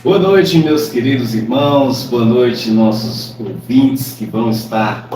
Boa noite, meus queridos irmãos, boa noite, nossos ouvintes que vão estar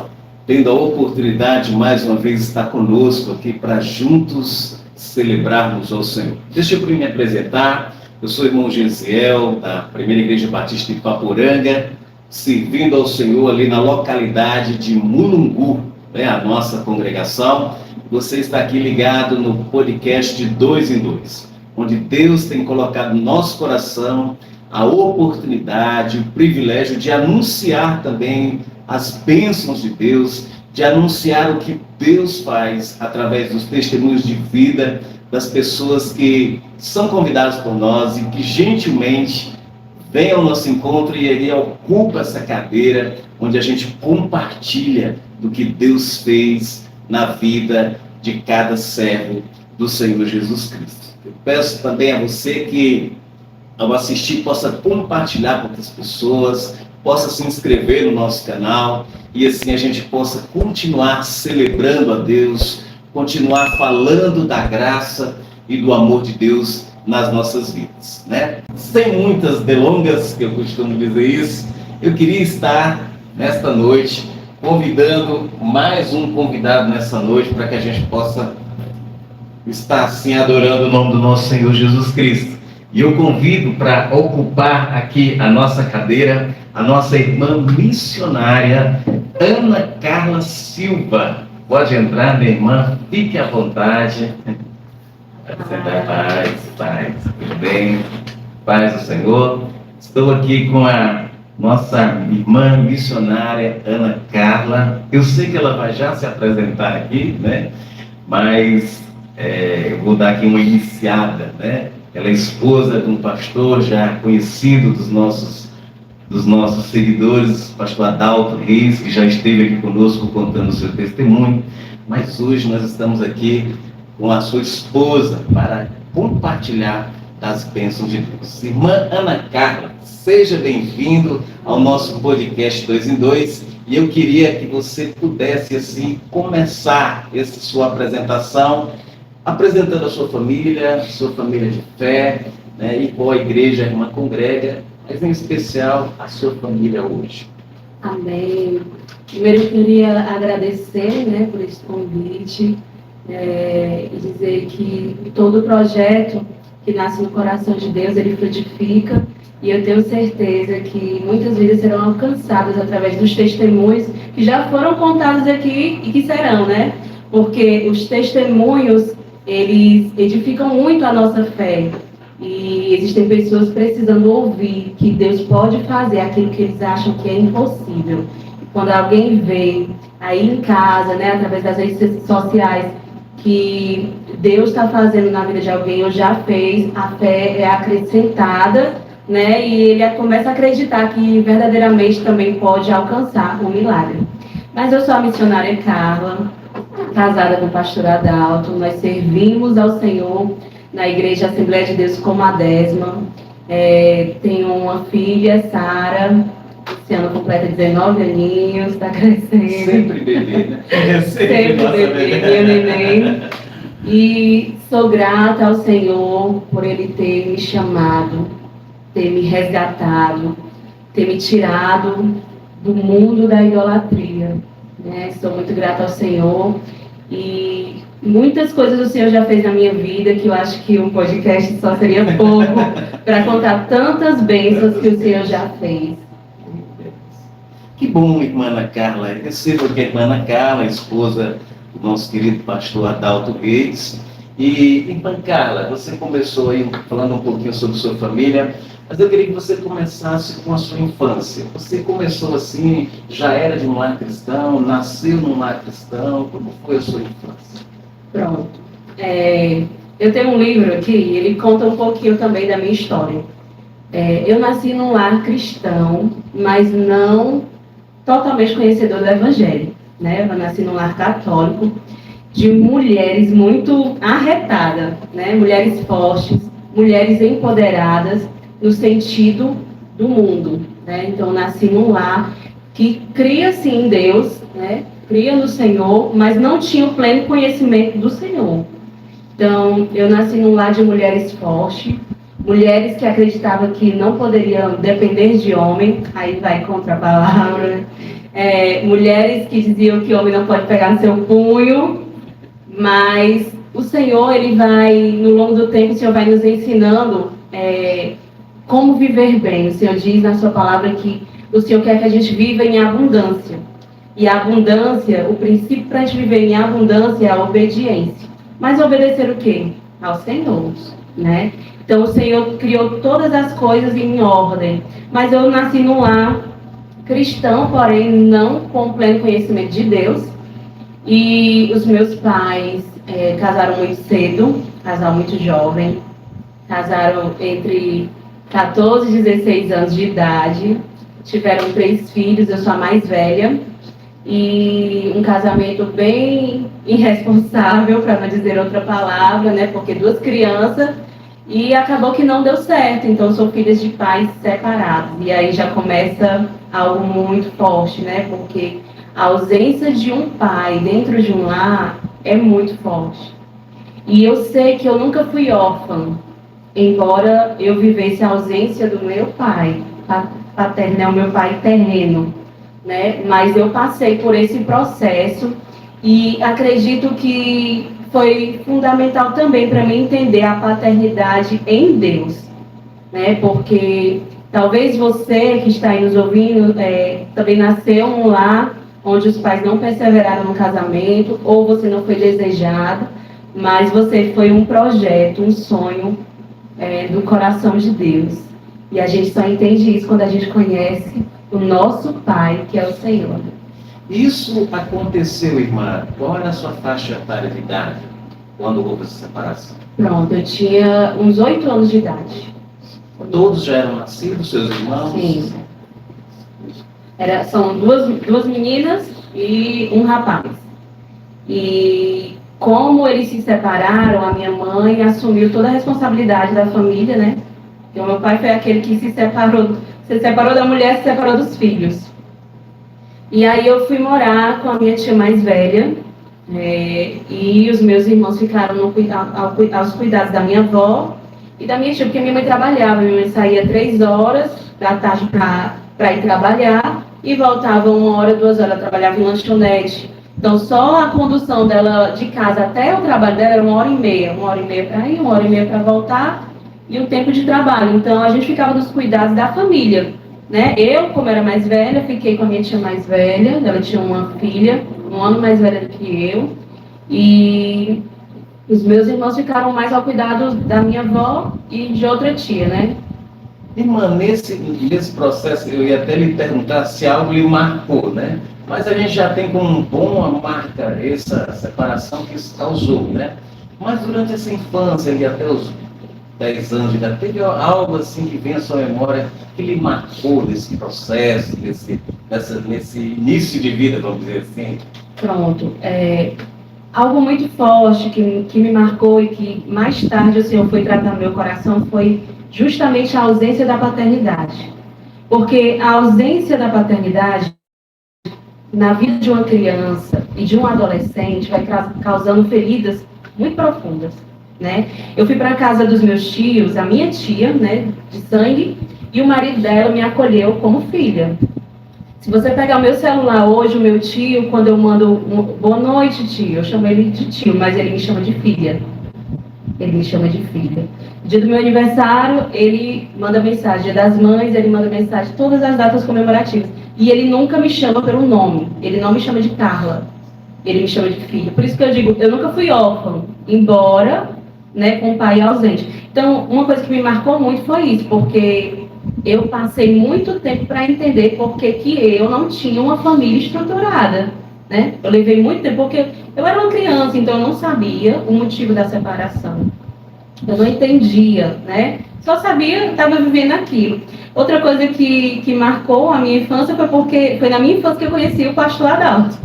tendo a oportunidade de mais uma vez estar conosco aqui para juntos celebrarmos ao Senhor. Deixa eu me apresentar, eu sou o irmão Gesiel, da Primeira Igreja Batista de Ipaporanga, servindo ao Senhor ali na localidade de Mulungu, a nossa congregação. Você está aqui ligado no podcast de 2 em 2, onde Deus tem colocado no nosso coração a oportunidade, o privilégio de anunciar também as bênçãos de Deus, de anunciar o que Deus faz através dos testemunhos de vida das pessoas que são convidadas por nós e que gentilmente vêm ao nosso encontro e ele ocupa essa cadeira onde a gente compartilha do que Deus fez na vida de cada servo do Senhor Jesus Cristo. Eu peço também a você que, ao assistir, possa compartilhar com outras pessoas, possa se inscrever no nosso canal e assim a gente possa continuar celebrando a Deus, continuar falando da graça e do amor de Deus nas nossas vidas, né? Sem muitas delongas, que eu costumo dizer isso, eu queria estar nesta noite convidando mais um convidado nessa noite para que a gente possa estar assim adorando o nome do nosso Senhor Jesus Cristo. E eu convido para ocupar aqui a nossa cadeira a nossa irmã missionária Ana Carla Silva. Pode entrar, minha irmã, fique à vontade. Paz, tudo bem? Paz do Senhor. Estou aqui com a nossa irmã missionária Ana Carla. Eu sei que ela vai já se apresentar aqui, né? Mas eu vou dar aqui uma iniciada, né? Ela é esposa de um pastor já conhecido dos nossos seguidores, pastor Adalto Reis, que já esteve aqui conosco contando o seu testemunho. Mas hoje nós estamos aqui com a sua esposa para compartilhar das bênçãos de Deus. Irmã Ana Carla, seja bem-vindo ao nosso podcast 2 em 2. E eu queria que você pudesse assim começar essa sua apresentação apresentando a sua família de fé, né, e qual a igreja a irmã congrega, mas em especial a sua família hoje. Amém. Primeiro eu queria agradecer, né, por esse convite e dizer que todo projeto que nasce no coração de Deus, ele frutifica, e eu tenho certeza que muitas vidas serão alcançadas através dos testemunhos que já foram contados aqui e que serão, né? Porque os testemunhos, eles edificam muito a nossa fé. E existem pessoas precisando ouvir que Deus pode fazer aquilo que eles acham que é impossível. E quando alguém vê aí em casa, né, através das redes sociais, que Deus está fazendo na vida de alguém ou já fez, a fé é acrescentada, né, e ele começa a acreditar que verdadeiramente também pode alcançar um milagre. Mas eu sou a missionária Carla, casada com o pastor Adalto. Nós servimos ao Senhor na Igreja Assembleia de Deus como a 10ª. Tenho uma filha, Sara, esse ano completa 19 aninhos, está crescendo. Sempre bebê, né? Sempre bebê, meu neném. E sou grata ao Senhor por Ele ter me chamado, ter me resgatado, ter me tirado do mundo da idolatria. Sou muito grata ao Senhor e muitas coisas o Senhor já fez na minha vida que eu acho que um podcast só seria pouco para contar tantas bênçãos que o Senhor já fez. Que bom, irmã Ana Carla. Eu recebo aqui a irmã Ana Carla, esposa do nosso querido pastor Adalto Reis. E, irmã Carla, você começou aí falando um pouquinho sobre sua família, mas eu queria que você começasse com a sua infância. Você começou assim, já era de um lar cristão, nasceu num lar cristão, como foi a sua infância? Pronto. Eu tenho um livro aqui, ele conta um pouquinho também da minha história. Eu nasci num lar cristão, mas não totalmente conhecedor do Evangelho, né? Eu nasci num lar católico, de mulheres muito arretadas, né? Mulheres fortes, mulheres empoderadas, no sentido do mundo, né? Então, nasci num lar que cria, sim, em Deus, né? Cria no Senhor, mas não tinha o pleno conhecimento do Senhor. Então, eu nasci num lar de mulheres fortes, mulheres que acreditavam que não poderiam depender de homem, aí vai contra a palavra, mulheres que diziam que homem não pode pegar no seu punho, mas o Senhor, Ele vai, no longo do tempo, o Senhor vai nos ensinando como viver bem. O Senhor diz na sua palavra que o Senhor quer que a gente viva em abundância. E a abundância, o princípio para a gente viver em abundância é a obediência. Mas obedecer o quê? Ao Senhor, né? Então o Senhor criou todas as coisas em ordem. Mas eu nasci num lar cristão, porém não com pleno conhecimento de Deus. E os meus pais casaram muito cedo, casal muito jovem. Casaram entre 14 e 16 anos de idade. Tiveram 3 filhos, eu sou a mais velha. E um casamento bem irresponsável, para não dizer outra palavra, né? Porque 2 crianças, e acabou que não deu certo. Então, sou filha de pais separados. E aí já começa algo muito forte, né? Porque a ausência de um pai dentro de um lar é muito forte. E eu sei que eu nunca fui órfã, embora eu vivesse a ausência do meu pai paterno, é o meu pai terreno, né? Mas eu passei por esse processo e acredito que foi fundamental também para mim entender a paternidade em Deus, né? Porque talvez você que está aí nos ouvindo também nasceu num lar onde os pais não perseveraram no casamento, ou você não foi desejado, mas você foi um projeto, um sonho do coração de Deus. E a gente só entende isso quando a gente conhece o nosso Pai, que é o Senhor. Isso aconteceu, irmã, qual era a sua faixa etária de idade, quando houve essa separação? Pronto, eu tinha uns 8 anos de idade. Todos já eram nascidos, seus irmãos? Sim. São duas meninas e um rapaz. E como eles se separaram, a minha mãe assumiu toda a responsabilidade da família, né? Porque o meu pai foi aquele que se separou da mulher, se separou dos filhos. E aí eu fui morar com a minha tia mais velha, e os meus irmãos ficaram aos cuidados da minha avó e da minha tia, porque minha mãe trabalhava. Minha mãe saía 3 horas da tarde para ir trabalhar e voltava 1 hora, 2 horas, ela trabalhava em lanchonete. Então, só a condução dela de casa até o trabalho dela era 1h30. 1h30 para ir, 1h30 para voltar, e o tempo de trabalho. Então, a gente ficava nos cuidados da família, né? Eu, como era mais velha, fiquei com a minha tia mais velha. Ela tinha uma filha, 1 ano mais velha do que eu. E os meus irmãos ficaram mais ao cuidado da minha avó e de outra tia, né? Irmã, nesse processo, eu ia até lhe perguntar se algo lhe marcou, né? Mas a gente já tem como boa marca essa separação que isso causou, né? Mas durante essa infância e até os 10 anos de idade, teve algo assim que vem à sua memória que lhe marcou nesse processo, nesse início de vida, vamos dizer assim? Pronto. Algo muito forte que me marcou e que mais tarde o Senhor foi tratar no meu coração foi justamente a ausência da paternidade. Porque a ausência da paternidade na vida de uma criança e de um adolescente vai causando feridas muito profundas, né? Eu fui para a casa dos meus tios, a minha tia, né, de sangue, e o marido dela me acolheu como filha. Se você pegar o meu celular hoje, o meu tio, quando eu mando boa noite, tio, eu chamo ele de tio, mas ele me chama de filha. Ele me chama de filha. Dia do meu aniversário, ele manda mensagem. Dia das mães, ele manda mensagem. Todas as datas comemorativas. E ele nunca me chama pelo nome. Ele não me chama de Carla. Ele me chama de filha. Por isso que eu digo, eu nunca fui órfã, embora, né, com o pai ausente. Então, uma coisa que me marcou muito foi isso, porque eu passei muito tempo para entender por que eu não tinha uma família estruturada, né? Eu levei muito tempo, porque eu era uma criança, então eu não sabia o motivo da separação. Eu não entendia, né? Só sabia, estava vivendo aquilo. Outra coisa que marcou a minha infância foi na minha infância que eu conheci o pastor Adalto.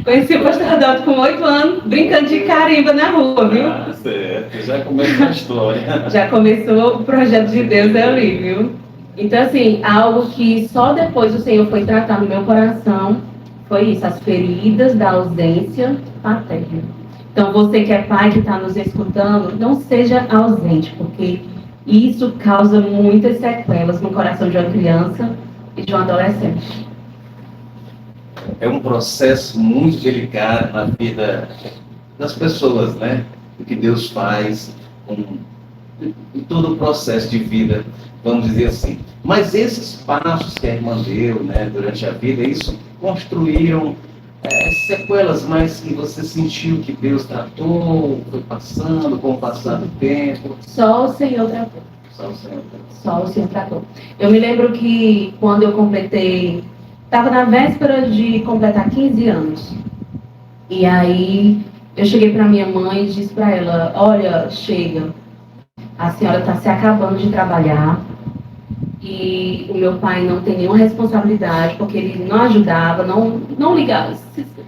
Conheci o pastor Adalto com 8 anos, brincando de carimba na rua, viu? Ah, certo. Já começou a história. Já começou o projeto de Deus ali, viu? Então, assim, algo que só depois o Senhor foi tratar no meu coração foi isso, as feridas da ausência paterna. Então, você que é pai, que está nos escutando, não seja ausente, porque E isso causa muitas sequelas no coração de uma criança e de um adolescente. É um processo muito delicado na vida das pessoas, né? O que Deus faz em todo o processo de vida, vamos dizer assim. Mas esses passos que a irmã deu, né, durante a vida, isso construíram sequelas mais que você sentiu que Deus tratou, foi passando, com o passar do tempo. Só o Senhor tratou. Só o Senhor tratou. Só o Senhor tratou. Eu me lembro que quando eu completei, estava na véspera de completar 15 anos. E aí eu cheguei para minha mãe e disse para ela: olha, chega, a senhora está se acabando de trabalhar e o meu pai não tem nenhuma responsabilidade porque ele não ajudava, não ligava,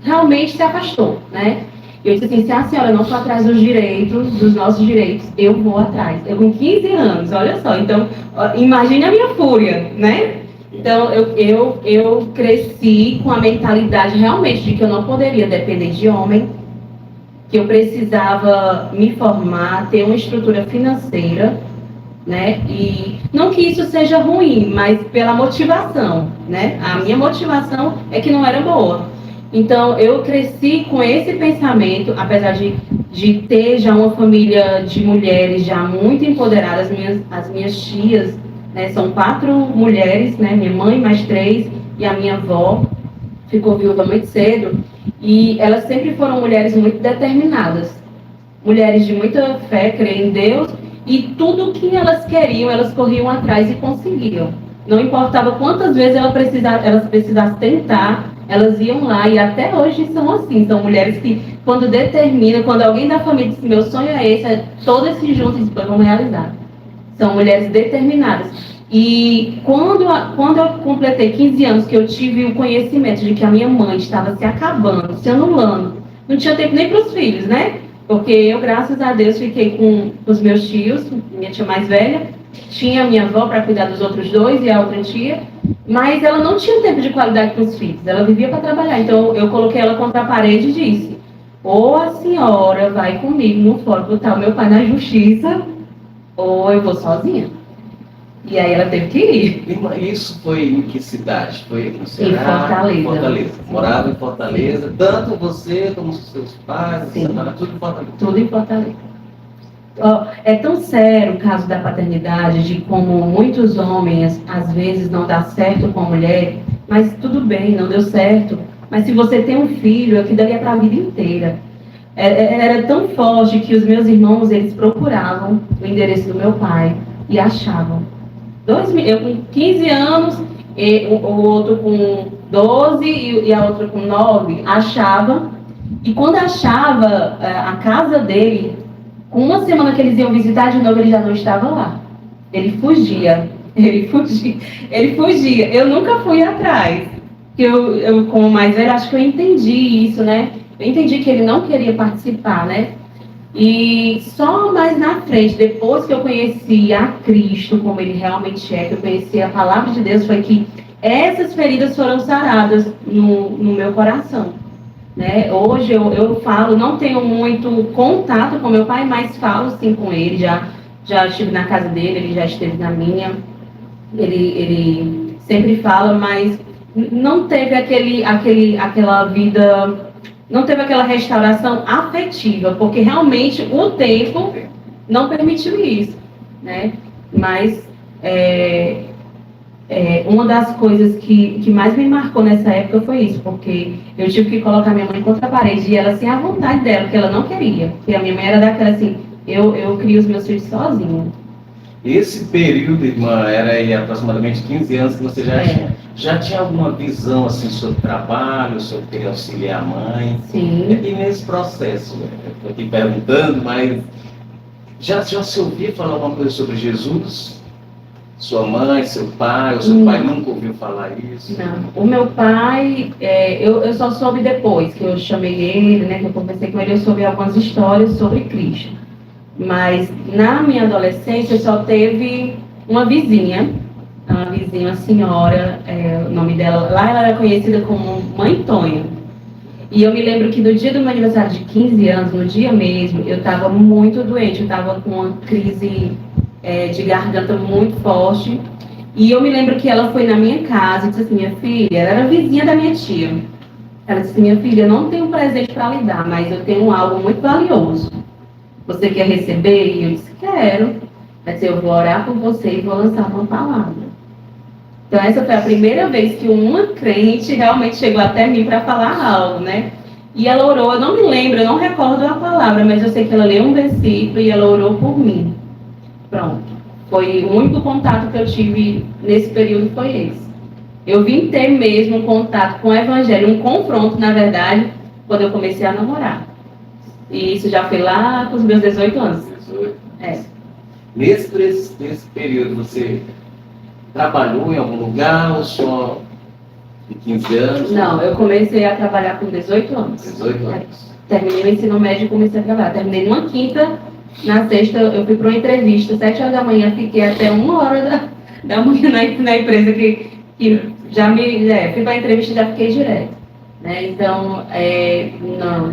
realmente se afastou, né? E eu disse assim: se a senhora não for atrás dos direitos, dos nossos direitos, eu vou atrás. Eu com 15 anos, olha só, então imagine a minha fúria, né? Então eu cresci com a mentalidade realmente de que eu não poderia depender de homem, que eu precisava me formar, ter uma estrutura financeira, né? E não que isso seja ruim, mas pela motivação, né? A minha motivação é que não era boa. Então eu cresci com esse pensamento, apesar de ter já uma família de mulheres já muito empoderadas, as minhas tias, né? São 4 mulheres, né? Minha mãe mais 3 e a minha avó ficou viúva muito cedo. E elas sempre foram mulheres muito determinadas, mulheres de muita fé, crer em Deus, e tudo que elas queriam, elas corriam atrás e conseguiam. Não importava quantas vezes elas precisassem tentar, elas iam lá, e até hoje são assim. São mulheres que, quando determinam, quando alguém da família diz: meu sonho é esse, todas se juntam e depois vão realizar. São mulheres determinadas. E quando eu completei 15 anos, que eu tive o conhecimento de que a minha mãe estava se acabando, se anulando, não tinha tempo nem para os filhos, né? Porque eu, graças a Deus, fiquei com os meus tios, minha tia mais velha, tinha a minha avó para cuidar dos outros 2 e a outra tia, mas ela não tinha tempo de qualidade para os filhos, ela vivia para trabalhar. Então eu coloquei ela contra a parede e disse: ou a senhora vai comigo no fórum botar o meu pai na justiça, ou eu vou sozinha. E aí ela teve que ir. E isso foi em que cidade? Foi no Ceará? Em Fortaleza. Fortaleza. Morava em Fortaleza, tanto você como os seus pais, Sim. tudo em Fortaleza. Tudo em Fortaleza. É tão sério o caso da paternidade, de como muitos homens, às vezes, não dá certo com a mulher, mas tudo bem, não deu certo. Mas se você tem um filho, aquilo dali é para a vida inteira. Era tão forte que os meus irmãos, eles procuravam o endereço do meu pai e achavam. Eu com 15 anos, o outro com 12 e a outra com 9, achava. E quando achava a casa dele, com uma semana que eles iam visitar de novo, ele já não estava lá. Ele fugia. Eu nunca fui atrás. Eu como mais velho, acho que eu entendi isso, né? Eu entendi que ele não queria participar, né? E só mais na frente, depois que eu conheci a Cristo, como ele realmente é, que eu conheci a palavra de Deus, foi que essas feridas foram saradas no meu coração, né? Hoje eu falo, não tenho muito contato com meu pai, mas falo sim com ele, já estive na casa dele, ele já esteve na minha, ele sempre fala, mas não teve aquela vida... Não teve aquela restauração afetiva, porque realmente o tempo não permitiu isso, né? Mas uma das coisas que mais me marcou nessa época foi isso, porque eu tive que colocar minha mãe contra a parede e ela assim, à vontade dela, porque ela não queria. Porque a minha mãe era daquela assim, eu crio os meus filhos sozinha. Esse período, irmã, era aí aproximadamente 15 anos que você já tinha alguma visão assim sobre trabalho, sobre querer auxiliar a mãe? Sim. E nesse processo, estou aqui perguntando, mas já se ouvia falar alguma coisa sobre Jesus? Sua mãe, seu pai, ou seu pai nunca ouviu falar isso? Não. O meu pai, eu só soube depois que eu chamei ele, né, que eu conversei com ele, eu soube algumas histórias sobre Cristo. Mas na minha adolescência só teve uma vizinha, uma senhora, o nome dela, lá ela era conhecida como Mãe Tonha. E eu me lembro que no dia do meu aniversário de 15 anos, no dia mesmo, eu estava muito doente, eu estava com uma crise de garganta muito forte. E eu me lembro que ela foi na minha casa e disse assim, minha filha, ela era vizinha da minha tia. Ela disse, minha filha, eu não tenho um presente para lhe dar, mas eu tenho algo muito valioso. Você quer receber? E eu disse, quero. Ela disse, eu vou orar por você e vou lançar uma palavra. Então essa foi a primeira vez que uma crente realmente chegou até mim para falar algo, né? E ela orou, eu não me lembro, eu não recordo a palavra, mas eu sei que ela leu um versículo e ela orou por mim. Pronto. Foi o único contato que eu tive nesse período foi esse. Eu vim ter mesmo um contato com o Evangelho, um confronto, na verdade, quando eu comecei a namorar. E isso já foi lá com os meus 18 anos. 18. Nesse período, você trabalhou em algum lugar ou só de 15 anos? Não, eu comecei a trabalhar com 18 anos. 18 anos. Terminei o ensino médio e comecei a trabalhar. Terminei numa quinta. Na sexta, eu fui para uma entrevista, 7 horas da manhã, fiquei até 1 hora da manhã na empresa, que já fui para a entrevista e já fiquei direto. Né? Então,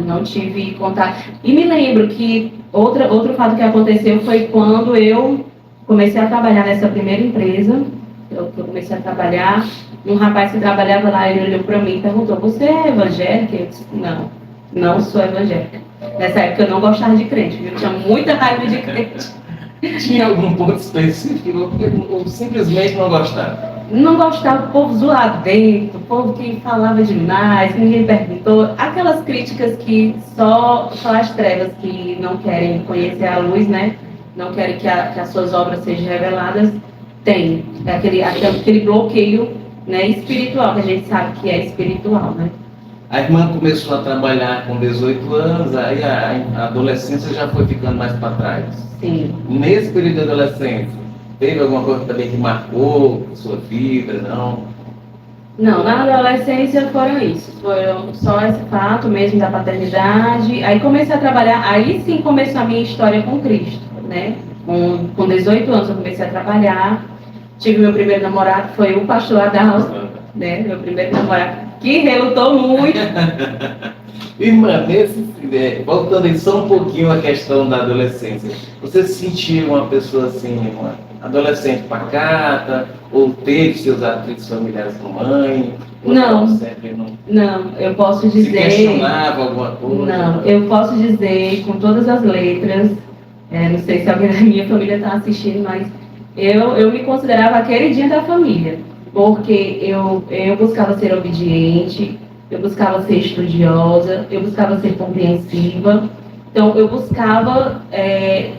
não tive contato. E me lembro que outro fato que aconteceu foi quando eu comecei a trabalhar nessa primeira empresa, eu comecei a trabalhar, um rapaz que trabalhava lá, ele olhou para mim e perguntou, você é evangélica? Eu disse, não sou evangélica. Nessa época eu não gostava de crente, eu tinha muita raiva de crente. Tinha algum ponto específico ou simplesmente não gostava? Não gostava do povo zoadento, o povo que falava demais, ninguém perguntou. Aquelas críticas que só as trevas que não querem conhecer a luz, né? Não querem que as suas obras sejam reveladas, tem. Aquele bloqueio, né, espiritual, que a gente sabe que é espiritual, né? A irmã começou a trabalhar com 18 anos, aí a adolescência já foi ficando mais para trás. Sim. Nesse período de adolescência, teve alguma coisa também que marcou a sua vida, não? Não, na adolescência foram isso. Foram só esse fato mesmo da paternidade. Aí comecei a trabalhar, aí sim começou a minha história com Cristo, né? Com 18 anos eu comecei a trabalhar. Tive meu primeiro namorado, que foi o pastor Adalto, né? Meu primeiro namorado, que relutou muito. Irmã, voltando aí só um pouquinho à questão da adolescência, você se sentiu uma pessoa assim, uma adolescente pacata, ou teve seus atritos familiares com mãe? Não, sempre não, eu posso dizer... Se questionava alguma coisa? Não, eu posso dizer com todas as letras, não sei se alguém da minha família está assistindo, mas eu me considerava a queridinha da família, porque eu buscava ser obediente, eu buscava ser estudiosa, eu buscava ser compreensiva, então eu buscava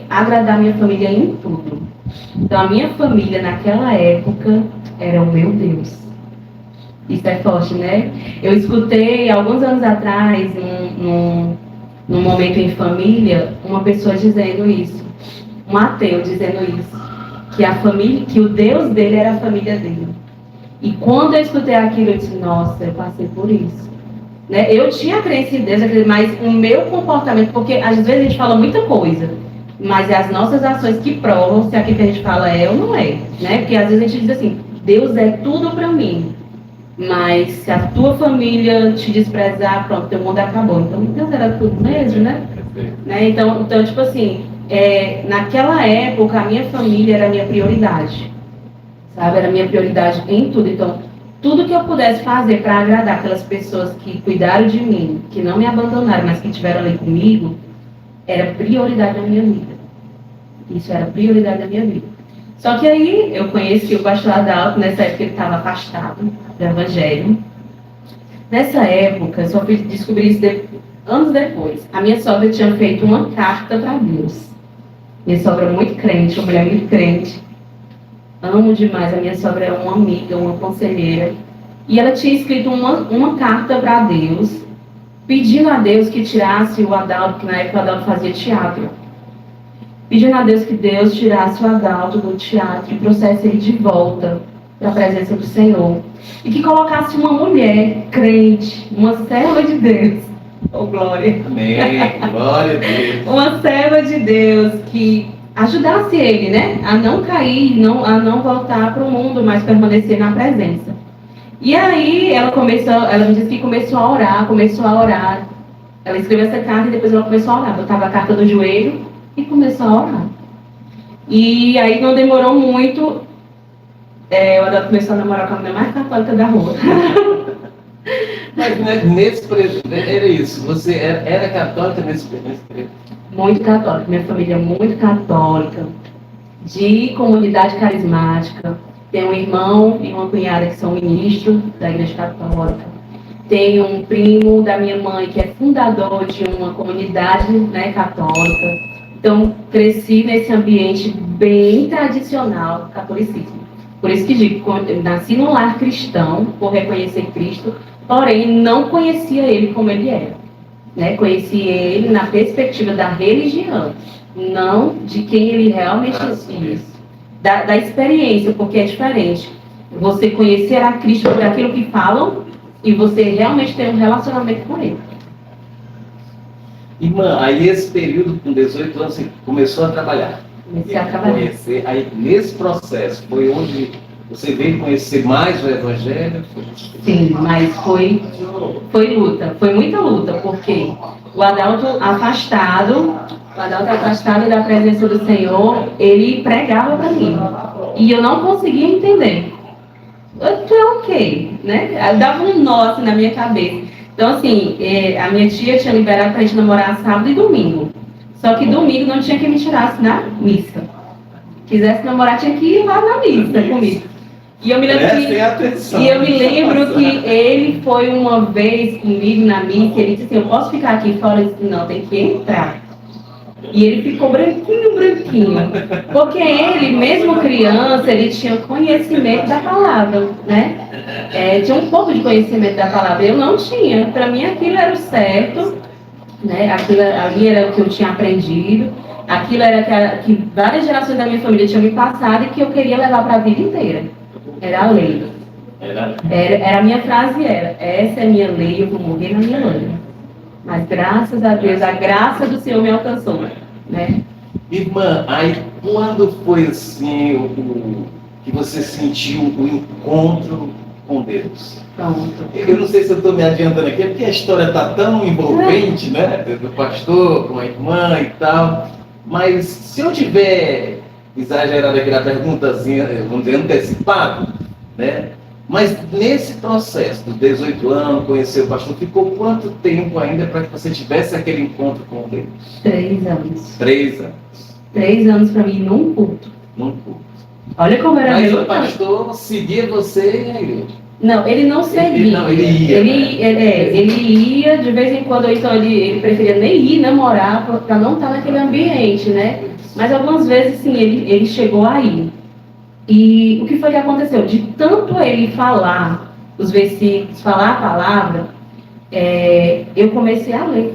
agradar minha família em tudo. Então a minha família naquela época era o meu Deus. Isso é forte, né? Eu escutei alguns anos atrás, num momento em família, uma pessoa dizendo isso, um ateu dizendo isso, que o Deus dele era a família dele. E quando eu escutei aquilo, eu disse, nossa, eu passei por isso. Né? Eu tinha crença em Deus, mas o meu comportamento, porque às vezes a gente fala muita coisa, mas é as nossas ações que provam se aquilo que a gente fala é ou não é. Né? Porque às vezes a gente diz assim, Deus é tudo para mim, mas se a tua família te desprezar, pronto, teu mundo acabou. Então Deus era tudo mesmo, né? Então tipo assim, naquela época a minha família era a minha prioridade. Sabe, era a minha prioridade em tudo. Então, tudo que eu pudesse fazer para agradar aquelas pessoas que cuidaram de mim, que não me abandonaram, mas que estiveram ali comigo, era prioridade da minha vida. Isso era prioridade da minha vida. Só que aí, eu conheci o pastor Adalto, nessa época ele estava afastado do Evangelho. Nessa época, eu só fui descobrir isso anos depois. A minha sogra tinha feito uma carta para Deus. Minha sogra é muito crente, uma mulher muito crente. Amo demais, a minha sogra é uma amiga, uma conselheira. E ela tinha escrito uma carta para Deus, pedindo a Deus que tirasse o Adalto, que na época o Adalto fazia teatro. Pedindo a Deus que Deus tirasse o Adalto do teatro e trouxesse ele de volta para a presença do Senhor. E que colocasse uma mulher crente, uma serva de Deus. Oh, glória! Amém! Glória a Deus! Uma serva de Deus que ajudasse ele, né, a não cair, a não voltar para o mundo, mas permanecer na presença. E aí ela me disse que começou a orar. Ela escreveu essa carta e depois ela começou a orar. Botava a carta no joelho e começou a orar. E aí não demorou muito, o Adalto começou a namorar com a mulher mais católica da rua. Mas né, nesse período, era isso, você era católica nesse período? Muito católica, minha família é muito católica, de comunidade carismática. Tem um irmão e uma cunhada que são ministros da Igreja Católica. Tem um primo da minha mãe que é fundador de uma comunidade, né, católica. Então, cresci nesse ambiente bem tradicional, catolicismo. Por isso que digo, nasci num lar cristão, por reconhecer Cristo, porém não conhecia ele como ele era. Né? Conheci ele na perspectiva da religião, não de quem ele realmente é. Da experiência, porque é diferente. Você conhecer a Cristo por aquilo que falam e você realmente ter um relacionamento com ele. Irmã, aí esse período, com 18 anos, você começou a trabalhar. Comecei a trabalhar. Conhecer, aí nesse processo, foi onde você veio conhecer mais o Evangelho? Sim, mas foi luta, foi muita luta, porque o Adalto afastado da presença do Senhor, ele pregava para mim. E eu não conseguia entender. Tu é o quê? Né? Dava um nó assim, na minha cabeça. Então, assim, a minha tia tinha liberado para a gente namorar sábado e domingo. Só que domingo não tinha que me tirasse na missa. Quisesse namorar, tinha que ir lá na missa comigo. E eu me lembro que ele foi uma vez comigo na missa, ele disse assim, eu posso ficar aqui fora? Eu disse, não, tem que entrar. E ele ficou branquinho. Porque ele, mesmo criança, ele tinha conhecimento da palavra, né? Tinha um pouco de conhecimento da palavra. Eu não tinha. Para mim, aquilo era o certo, né? Aquilo ali era o que eu tinha aprendido. Aquilo era que várias gerações da minha família tinham me passado e que eu queria levar para a vida inteira. Era a lei. Era a minha frase essa é a minha lei, eu vou morrer na minha lei. Mas graças a Deus, a graça do Senhor me alcançou, né? Irmã, aí quando foi assim que você sentiu o encontro com Deus? Pronto. Eu não sei se eu estou me adiantando aqui, porque a história está tão envolvente, né? Do pastor com a irmã e tal. Mas se eu tiver exagerado aqui na pergunta, assim, vamos dizer, antecipado, né? Mas nesse processo, dos 18 anos, conhecer o pastor, ficou quanto tempo ainda para que você tivesse aquele encontro com Deus? 3 anos. 3 anos. 3 anos para mim num culto. Num culto. Olha como era. Mas o pastor seguia você e a igreja? Não, ele não seguia. Ele ia. Ele ia, de vez em quando, então ele preferia nem ir namorar para não estar naquele ambiente, né? Mas algumas vezes, sim, ele chegou a ir. E o que foi que aconteceu? De tanto ele falar os versículos, falar a palavra, eu comecei a ler.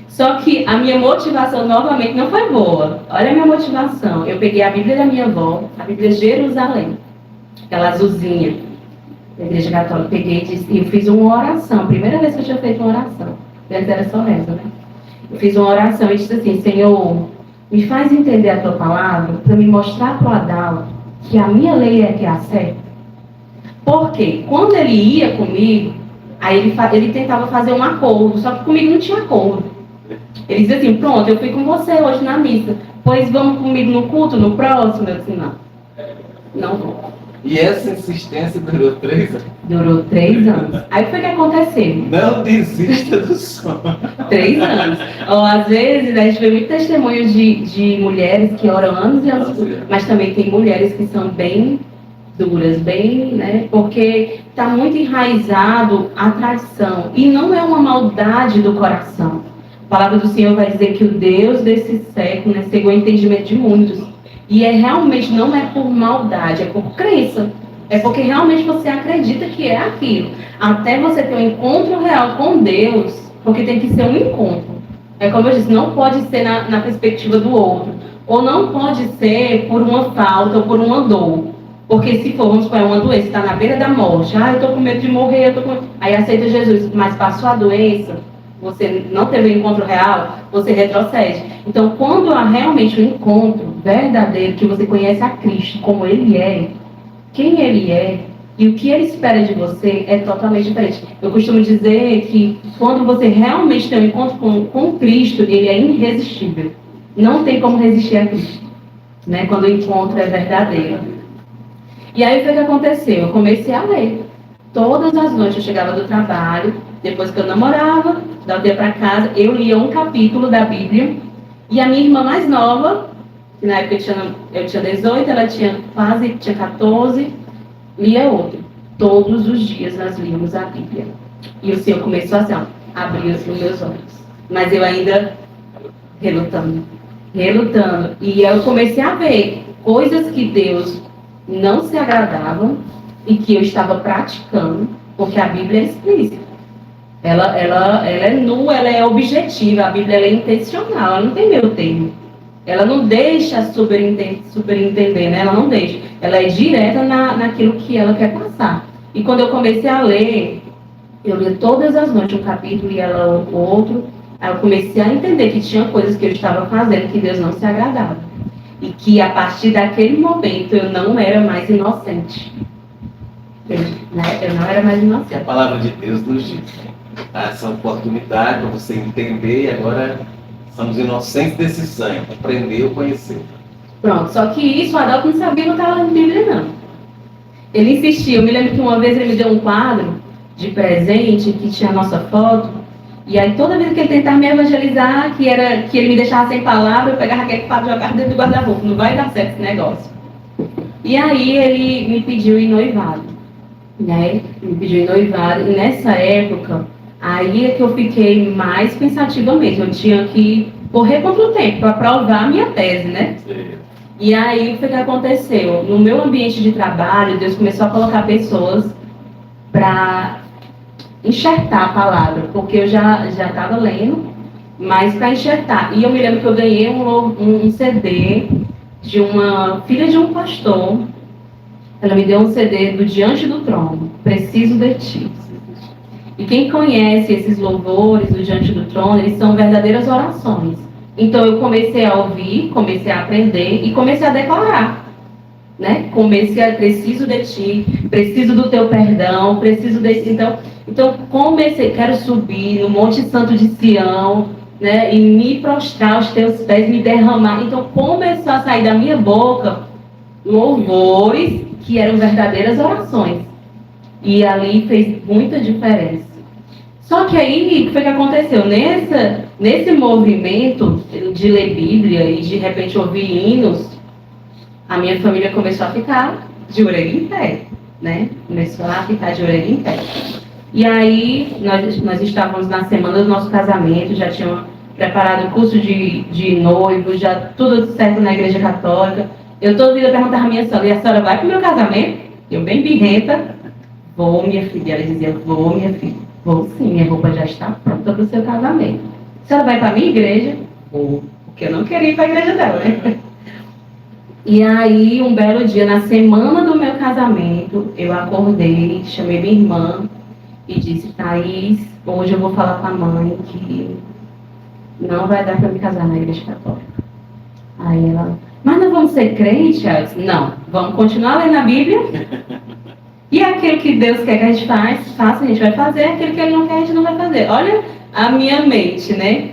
Só que a minha motivação, novamente, não foi boa. Olha a minha motivação. Eu peguei a Bíblia da minha avó, a Bíblia Jerusalém, aquela azulzinha da Igreja Católica. Peguei e eu fiz uma oração. Primeira vez que eu tinha feito uma oração. Antes era só reza, né? Eu fiz uma oração e disse assim, Senhor, me faz entender a tua palavra para me mostrar para o Adalto que a minha lei é que é a certa. Porque quando ele ia comigo, aí ele tentava fazer um acordo, só que comigo não tinha acordo. Ele dizia assim, pronto, eu fui com você hoje na missa, pois vamos comigo no culto, no próximo? Eu disse, não. Não vou. E essa insistência durou 3 anos? Durou 3 anos. Aí foi que aconteceu. Não desista do sonho. 3 anos. Ou, às vezes, a gente vê muitos testemunhos de mulheres que oram anos e anos, mas também tem mulheres que são bem duras, bem, né? Porque está muito enraizado a tradição. E não é uma maldade do coração. A palavra do Senhor vai dizer que o Deus desse século, né, cegou o entendimento de muitos. E realmente não é por maldade, é por crença. É porque realmente você acredita que é aquilo. Até você ter um encontro real com Deus, porque tem que ser um encontro. É como eu disse, não pode ser na perspectiva do outro. Ou não pode ser por uma falta ou por uma dor. Porque se for, vamos supor, uma doença, está na beira da morte. Eu estou com medo de morrer, aí aceita Jesus. Mas passou a doença, você não teve um encontro real, você retrocede. Então, quando há realmente um encontro verdadeiro, que você conhece a Cristo como Ele é, quem Ele é e o que Ele espera de você é totalmente diferente. Eu costumo dizer que quando você realmente tem um encontro com Cristo, Ele é irresistível. Não tem como resistir a Cristo, né? Quando o encontro é verdadeiro. E aí, o que aconteceu? Eu comecei a ler. Todas as noites eu chegava do trabalho, depois que eu namorava, dava dia para casa, eu lia um capítulo da Bíblia. E a minha irmã mais nova, que na época eu tinha 18, ela tinha 14, lia outro. Todos os dias nós líamos a Bíblia. E o Senhor começou assim, ó, a abrir os meus olhos. Mas eu ainda relutando. E eu comecei a ver coisas que Deus não se agradavam e que eu estava praticando, porque a Bíblia é explícita. Ela é nua, ela é objetiva, a Bíblia ela é intencional, ela não tem meio termo. Ela não deixa superentender, né? Ela não deixa. Ela é direta naquilo que ela quer passar. E quando eu comecei a ler, eu lia todas as noites um capítulo e ela o outro. Aí eu comecei a entender que tinha coisas que eu estava fazendo que Deus não se agradava. E que a partir daquele momento eu não era mais inocente. Eu não era mais inocente. A palavra de Deus nos diz, dá essa oportunidade para você entender, e agora somos inocentes desse sangue, aprender ou conhecer. Pronto, só que isso o Adalto não sabia que eu estava lendo Bíblia, não. Ele insistia, eu me lembro que uma vez ele me deu um quadro de presente que tinha a nossa foto, e aí toda vez que ele tentava me evangelizar, que ele me deixava sem palavra, eu pegava aquele quadro e jogava dentro do guarda-roupa, não vai dar certo esse negócio. E aí ele me pediu em noivado, né? Me pediu em noivado, e nessa época, aí é que eu fiquei mais pensativa mesmo, eu tinha que correr contra o tempo para provar a minha tese, né? Sim. E aí o que aconteceu? No meu ambiente de trabalho, Deus começou a colocar pessoas para enxertar a palavra, porque eu já estava lendo, mas para enxertar. E eu me lembro que eu ganhei um CD de uma filha de um pastor. Ela me deu um CD do Diante do Trono, Preciso de Ti. E quem conhece esses louvores do Diante do Trono, eles são verdadeiras orações. Então eu comecei a ouvir, comecei a aprender e comecei a declarar. Né? Comecei a preciso de Ti, preciso do Teu perdão, preciso desse. Então comecei, quero subir no Monte Santo de Sião, né? E me prostrar aos Teus pés, me derramar. Então começou a sair da minha boca louvores que eram verdadeiras orações. E ali fez muita diferença. Só que aí, o que foi que aconteceu? Nesse movimento de ler Bíblia e de repente ouvir hinos, a minha família começou a ficar de orelha em pé, né? Começou a ficar de orelha em pé. E aí, nós estávamos na semana do nosso casamento, já tínhamos preparado o curso de noivo, já tudo certo na igreja católica. Eu toda vida perguntava à minha sogra, e a senhora vai para o meu casamento? Eu bem birrenta, vou, minha filha. Ela dizia, vou, minha filha. Vou sim, minha roupa já está pronta para o seu casamento. A senhora vai para a minha igreja? Vou, porque eu não queria ir para a igreja dela, né? E aí, um belo dia, na semana do meu casamento, eu acordei, chamei minha irmã e disse, Thaís, hoje eu vou falar com a mãe que não vai dar para me casar na igreja católica. Aí ela, mas não vamos ser crentes? Eu disse, não, vamos continuar lendo a Bíblia. E aquilo que Deus quer que a gente faça, a gente vai fazer. Aquilo que Ele não quer, a gente não vai fazer. Olha a minha mente, né?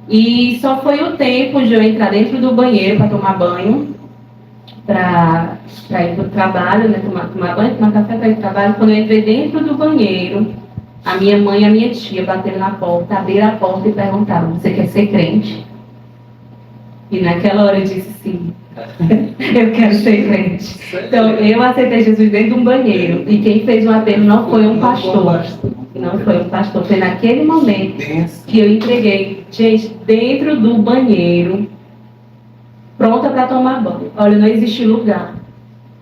E só foi o tempo de eu entrar dentro do banheiro para tomar banho, para ir para o trabalho, né? Tomar banho, tomar café para ir para o trabalho. Quando eu entrei dentro do banheiro, a minha mãe e a minha tia bateram na porta, abriram a porta e perguntaram, você quer ser crente? E naquela hora eu disse sim, eu quero ser crente. Então eu aceitei Jesus dentro de um banheiro. E quem fez o apelo não foi um pastor. Não foi um pastor. Foi naquele momento que eu entreguei, gente, dentro do banheiro, pronta para tomar banho. Olha, não existe lugar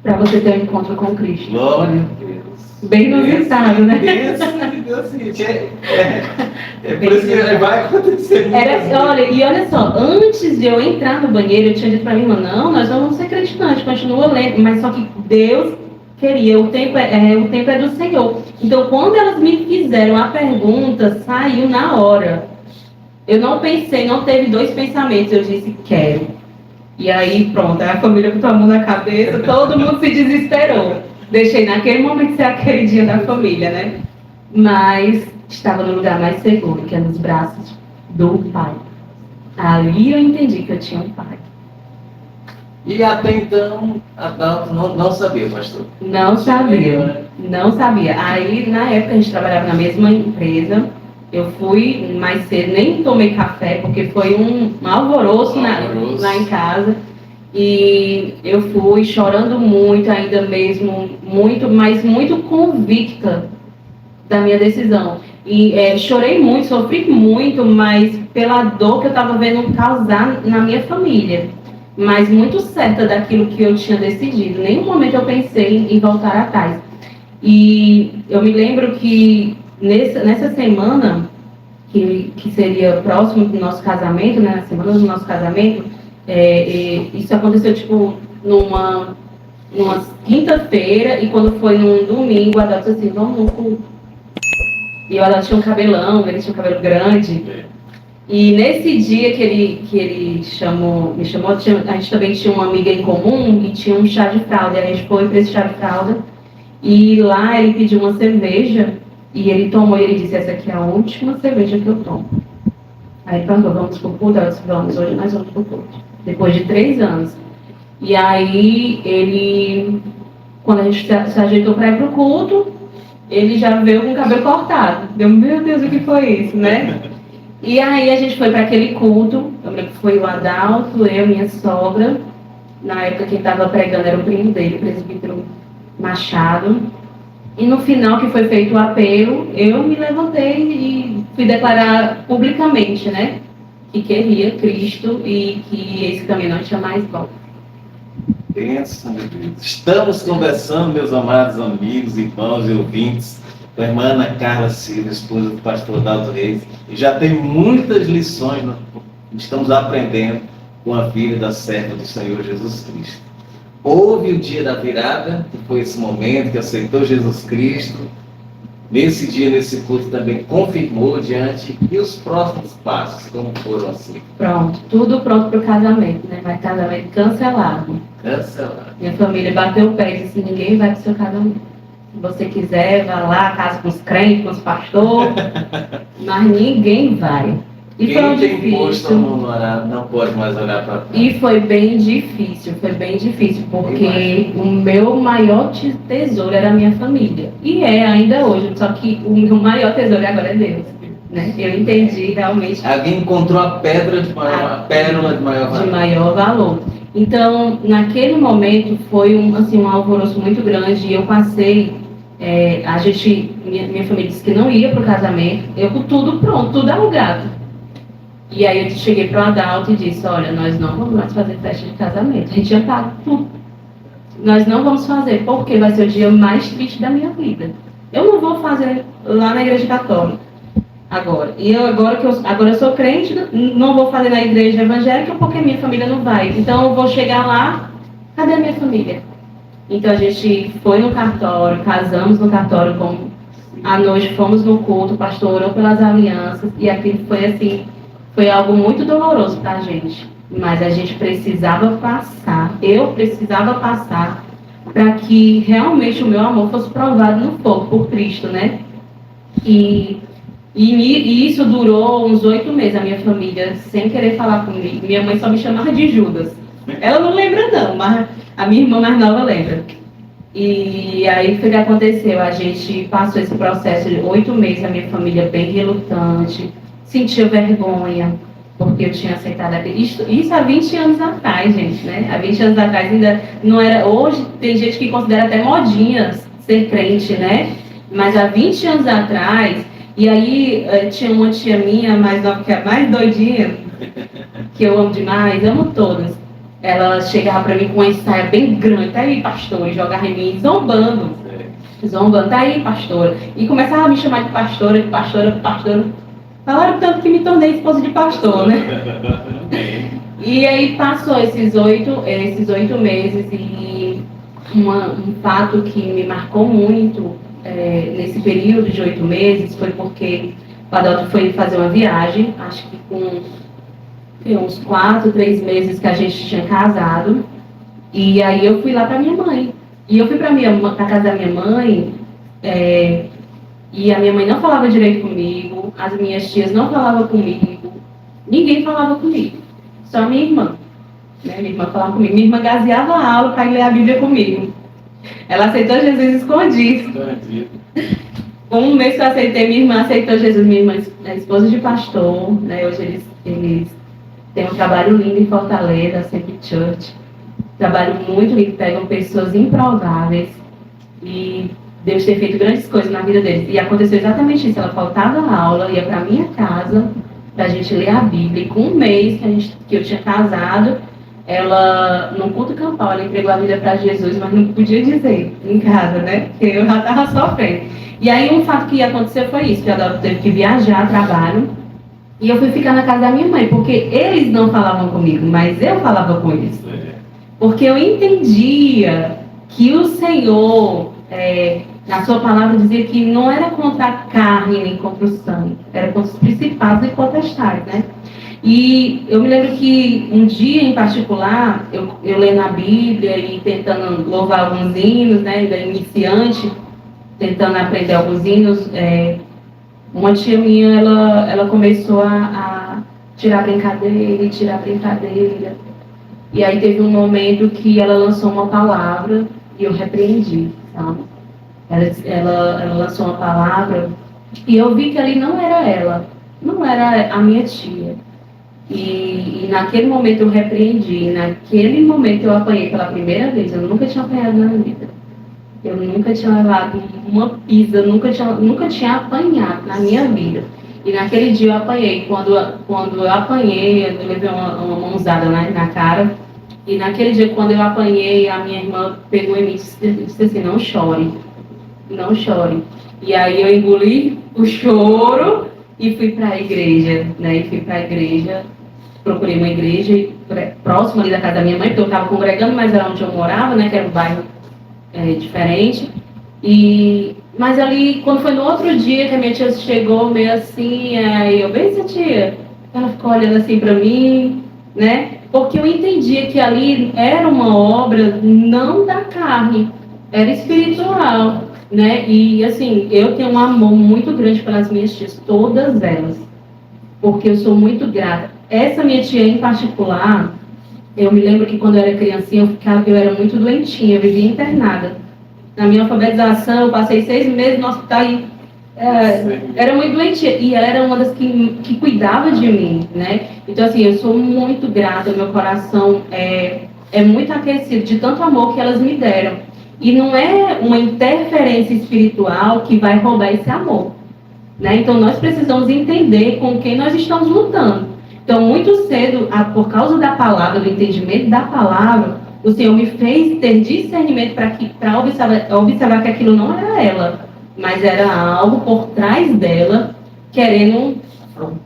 para você ter um encontro com Cristo. Glória a Deus. Bem inusitado, né? É por isso que vai acontecer. Olha só, antes de eu entrar no banheiro, eu tinha dito para minha irmã, não, nós não vamos ser crentes, não, a gente continua lendo, mas só que Deus queria, o tempo é do Senhor. Então, quando elas me fizeram a pergunta, saiu na hora. Eu não pensei, não teve dois pensamentos, eu disse, quero. E aí, pronto, a família botou a mão na cabeça, todo mundo se desesperou. Deixei naquele momento ser a queridinha da família, né? Mas estava no lugar mais seguro, que é nos braços do Pai. Ali eu entendi que eu tinha um pai. E até então, Adalto não sabia, pastor? Não sabia, não sabia. Aí, na época, a gente trabalhava na mesma empresa. Eu fui mais cedo, nem tomei café, porque foi um alvoroço lá em casa. E eu fui chorando muito, ainda mesmo, muito, mas muito convicta da minha decisão. E chorei muito, sofri muito, mas pela dor que eu estava vendo causar na minha família. Mas muito certa daquilo que eu tinha decidido. Em nenhum momento eu pensei em voltar atrás. E eu me lembro que nessa semana, que seria próximo do nosso casamento, né, na semana do nosso casamento, isso aconteceu tipo numa quinta-feira, e quando foi num domingo, a Adalto disse assim, vamos no culto. E o Adalto tinha um cabelão, ele tinha um cabelo grande. E nesse dia que ele me chamou, a gente também tinha uma amiga em comum e tinha um chá de fralda. E a gente foi para esse chá de fralda e lá ele pediu uma cerveja e ele tomou e ele disse, essa aqui é a última cerveja que eu tomo. Aí ele perguntou, vamos pro culto? Eu disse, vamos, hoje nós vamos pro culto. Depois de 3 anos. E aí ele, quando a gente se ajeitou para ir pro culto, ele já veio com o cabelo cortado. Deu, meu Deus, o que foi isso, né? E aí a gente foi para aquele culto, eu lembro que foi o Adalto, eu, minha sogra, na época quem estava pregando era o primo dele, o presbítero Machado, e no final que foi feito o apelo, eu me levantei e fui declarar publicamente, né, que queria Cristo e que esse caminho não tinha mais volta. Pensa, meu Deus. Estamos conversando, meus amados amigos, irmãos e ouvintes, com a irmã Ana Carla Silva, esposa do pastor Adalto Reis, e já tem muitas lições que estamos aprendendo com a filha da serva do Senhor Jesus Cristo. Houve o dia da virada, que foi esse momento que aceitou Jesus Cristo. Nesse dia, nesse culto, também confirmou diante, e os próximos passos, como foram assim? Pronto, tudo pronto para o casamento, né? Mas casamento cancelado. Cancelado. Minha família bateu o pé e disse, ninguém vai para o seu casamento. Se você quiser, vá lá, casa com os crentes, com os pastores, mas ninguém vai. E quem foi tem difícil. posto a mão no arado não pode mais olhar para trás. E foi bem difícil, porque o meu maior tesouro era a minha família. E é ainda hoje, só que o meu maior tesouro agora é Deus. Né? Eu entendi realmente. Alguém encontrou a pérola de maior valor. Então, naquele momento foi um alvoroço muito grande e eu passei. Minha família disse que não ia para o casamento, eu com tudo pronto, tudo alugado. E aí eu cheguei para o Adalto e disse, olha, nós não vamos mais fazer festa de casamento, a gente já paga tudo. Nós não vamos fazer, porque vai ser o dia mais triste da minha vida. Eu não vou fazer lá na igreja católica agora. E agora eu sou crente, não vou fazer na igreja evangélica porque minha família não vai. Então eu vou chegar lá, cadê a minha família? Então a gente foi no cartório, casamos no cartório, à noite fomos no culto, o pastor orou pelas alianças, e aquilo foi assim, foi algo muito doloroso para a gente. Mas a gente precisava passar, eu precisava passar, para que realmente o meu amor fosse provado no fogo por Cristo, né? E isso durou uns 8 meses, a minha família, sem querer falar comigo. Minha mãe só me chamava de Judas. Ela não lembra não, mas a minha irmã mais nova lembra. E aí foi o que aconteceu, a gente passou esse processo de 8 meses, a minha família bem relutante, sentia vergonha, porque eu tinha aceitado aquilo. Isso há 20 anos atrás, gente, né? Há 20 anos atrás ainda não era... Hoje tem gente que considera até modinha ser crente, né? Mas há 20 anos atrás... E aí tinha uma tia minha, mais nova, que é mais doidinha, que eu amo demais, amo todas. Ela chegava para mim com uma ensaia bem grande, tá aí, pastora, e jogava em mim, zombando. Tá aí, pastora. E começava a me chamar de pastora. Falaram tanto que me tornei esposa de pastor, né? E aí passou esses 8 meses e um fato que me marcou muito nesse período de 8 meses foi porque o Adalto foi fazer uma viagem, acho que com uns 4, 3 meses que a gente tinha casado, e aí eu fui lá para minha mãe. E eu fui para a casa da minha mãe, e a minha mãe não falava direito comigo, as minhas tias não falavam comigo, Ninguém falava comigo, só minha irmã. Né? Minha irmã falava comigo. Minha irmã gazeava a aula para ir ler a Bíblia comigo. Ela aceitou Jesus escondido. Um mês que eu aceitei, minha irmã aceitou Jesus. Minha irmã é esposa de pastor. Né? Hoje eles têm um trabalho lindo em Fortaleza, Sempre Church. Trabalho muito lindo, pegam pessoas improváveis. E Deus tem feito grandes coisas na vida deles. E aconteceu exatamente isso. Ela faltava a aula, ia para minha casa para a gente ler a Bíblia. E com um mês que eu tinha casado, ela, num culto campal, ela entregou a vida para Jesus, mas não podia dizer em casa, né? Porque eu já estava sofrendo. E aí um fato que aconteceu foi isso, que a Adalto teve que viajar a trabalho. E eu fui ficar na casa da minha mãe, porque eles não falavam comigo, mas eu falava com eles. Porque eu entendia que o Senhor, na sua palavra, dizia que não era contra a carne nem contra o sangue, era contra os principados e potestades, né? E eu me lembro que um dia em particular, eu lendo a Bíblia e tentando louvar alguns hinos, né, da iniciante, tentando aprender alguns hinos, uma tia minha, ela começou a tirar brincadeira. E aí teve um momento que ela lançou uma palavra e eu repreendi, sabe? Ela lançou uma palavra e eu vi que ali não era ela, não era a minha tia. E naquele momento eu repreendi, naquele momento eu apanhei pela primeira vez. Eu nunca tinha apanhado na vida. Eu nunca tinha levado uma pisa, nunca tinha apanhado na minha vida. E naquele dia eu apanhei. Quando eu apanhei, eu levei uma mãozada na cara. E naquele dia, quando eu apanhei, a minha irmã pegou em mim e disse assim: não chore, não chore. E aí eu engoli o choro e fui para a igreja, né? Procurei uma igreja próxima ali da casa da minha mãe, porque eu estava congregando, mas era onde eu morava, né? Que era um bairro diferente. Mas ali, quando foi no outro dia que a minha tia chegou, meio assim, aí eu, bem, tia, ela ficou olhando assim para mim, né? Porque eu entendia que ali era uma obra não da carne, era espiritual, né? E assim, eu tenho um amor muito grande pelas minhas tias, todas elas, porque eu sou muito grata. Essa minha tia em particular, eu me lembro que quando eu era criancinha, eu era muito doentinha, eu vivia internada. Na minha alfabetização, eu passei 6 meses no hospital e era muito doentia. E ela era uma das que cuidava de mim, né? Então, assim, eu sou muito grata, meu coração é muito aquecido de tanto amor que elas me deram. E não é uma interferência espiritual que vai roubar esse amor, né? Então, nós precisamos entender com quem nós estamos lutando. Então, muito cedo, por causa da palavra, do entendimento da palavra, o Senhor me fez ter discernimento para observar que aquilo não era ela, mas era algo por trás dela, querendo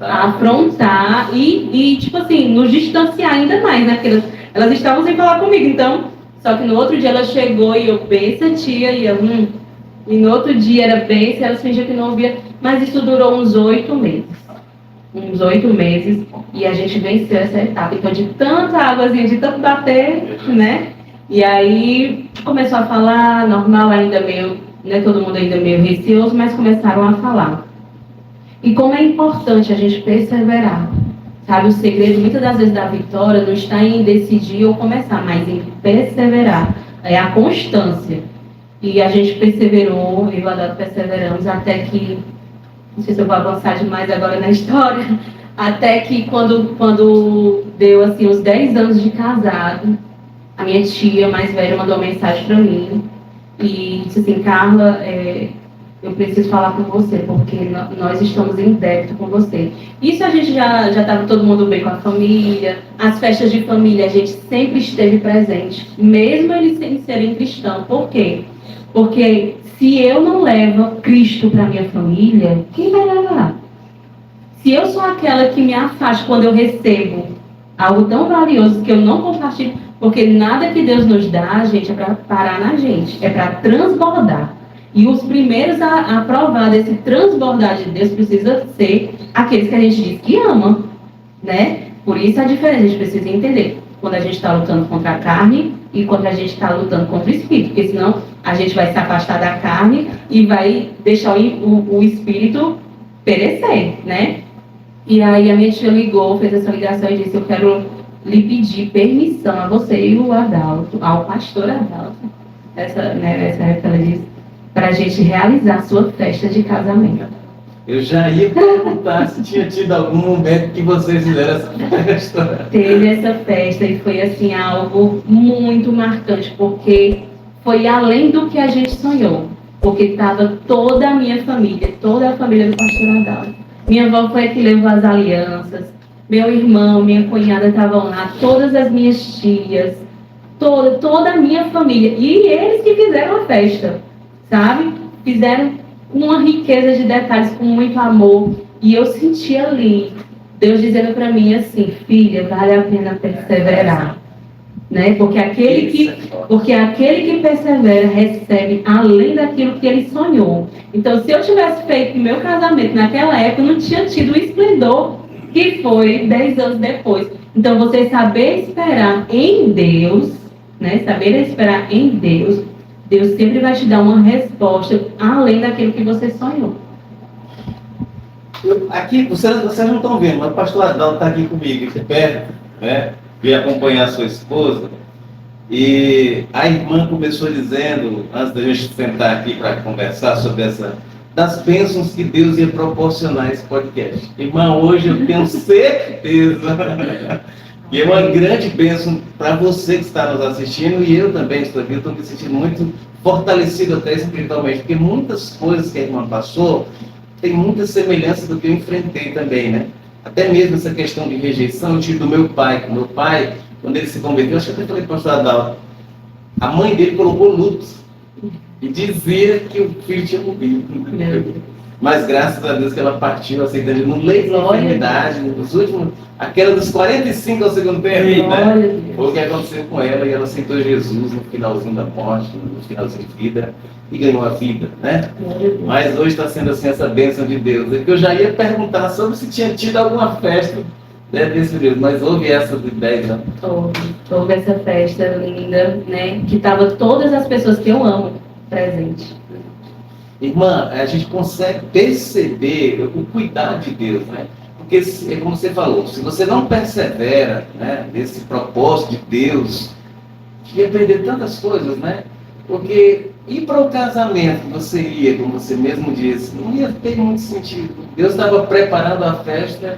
afrontar e tipo assim, nos distanciar ainda mais, né? Porque elas estavam sem falar comigo, então, só que no outro dia ela chegou e eu, benção, tia, e eu, e no outro dia era benção, elas fingiam que não ouvia, mas isso durou uns 8 meses. E a gente venceu essa etapa. Então, de tanta águazinha, de tanto bater, né? E aí começou a falar, normal, ainda meio, né? Todo mundo ainda meio receoso, mas começaram a falar. E como é importante a gente perseverar, sabe? O segredo, muitas das vezes, da vitória não está em decidir ou começar, mas em perseverar. É a constância. E a gente perseverou, eu e o Adalto perseveramos até que, não sei se eu vou avançar demais agora na história, até que quando deu assim uns 10 anos de casado, a minha tia mais velha mandou uma mensagem para mim e disse assim: Carla, eu preciso falar com você, porque nós estamos em débito com você. Isso a gente já estava todo mundo bem com a família, as festas de família a gente sempre esteve presente, mesmo eles sem serem cristãos. Por quê? Porque se eu não levo Cristo para minha família, quem vai levar? Se eu sou aquela que me afasto quando eu recebo algo tão valioso que eu não compartilho, porque nada que Deus nos dá, gente, é para parar na gente, é para transbordar. E os primeiros a provar desse transbordar de Deus precisa ser aqueles que a gente diz que ama, né? Por isso a diferença, a gente precisa entender quando a gente está lutando contra a carne e quando a gente está lutando contra o espírito, porque senão a gente vai se afastar da carne e vai deixar o espírito perecer, né? E aí a minha tia ligou, fez essa ligação e disse: eu quero lhe pedir permissão a você e o Adalto, ao pastor Adalto, nessa época ela disse, para a gente realizar sua festa de casamento. Eu já ia perguntar se tinha tido algum momento que vocês fizeram essa festa. Teve essa festa e foi assim algo muito marcante, porque foi além do que a gente sonhou, porque estava toda a minha família, toda a família do pastor Adalto. Minha avó foi a que levou as alianças, meu irmão, minha cunhada estavam lá, todas as minhas tias, toda a minha família. E eles que fizeram a festa, sabe? Fizeram uma riqueza de detalhes com muito amor. E eu senti ali Deus dizendo para mim assim: filha, vale a pena perseverar. Né? Porque aquele que persevera recebe além daquilo que ele sonhou. Então, se eu tivesse feito o meu casamento naquela época, eu não tinha tido o esplendor que foi 10 anos depois. Então, você saber esperar em Deus, né? Saber esperar em Deus, Deus sempre vai te dar uma resposta além daquilo que você sonhou. Aqui, vocês não estão vendo, mas o pastor Adalto está aqui comigo, aqui perto, né? Veio acompanhar a sua esposa. E a irmã começou dizendo, antes da gente sentar aqui para conversar sobre das bênçãos que Deus ia proporcionar esse podcast. Irmã, hoje eu tenho certeza e é uma grande bênção para você que está nos assistindo, e eu também estou aqui, estou me sentindo muito fortalecido até espiritualmente, porque muitas coisas que a irmã passou tem muita semelhança do que eu enfrentei também, né? Até mesmo essa questão de rejeição, eu tive do meu pai, que meu pai, quando ele se converteu, acho que eu até falei para o pastor Adalto, a mãe dele colocou lutos e dizia que o filho tinha morrido. Mas graças a Deus que ela partiu aceitando no leito da enfermidade, nos últimos, aquela dos 45 ao segundo tempo, né? Foi o que aconteceu com ela, e ela aceitou Jesus no finalzinho da morte, no finalzinho de vida, e ganhou a vida, né? Mas hoje está sendo assim essa bênção de Deus. É que eu já ia perguntar sobre se tinha tido alguma festa, né, desse período, mas houve essa de 10 anos. Houve essa festa linda, né? Que estava todas as pessoas que eu amo presentes. Irmã, a gente consegue perceber o cuidado de Deus, né? Porque, é como você falou, se você não persevera, né, nesse propósito de Deus, ia perder tantas coisas, né? Porque ir para o casamento que você ia, como você mesmo disse, não ia ter muito sentido. Deus estava preparando a festa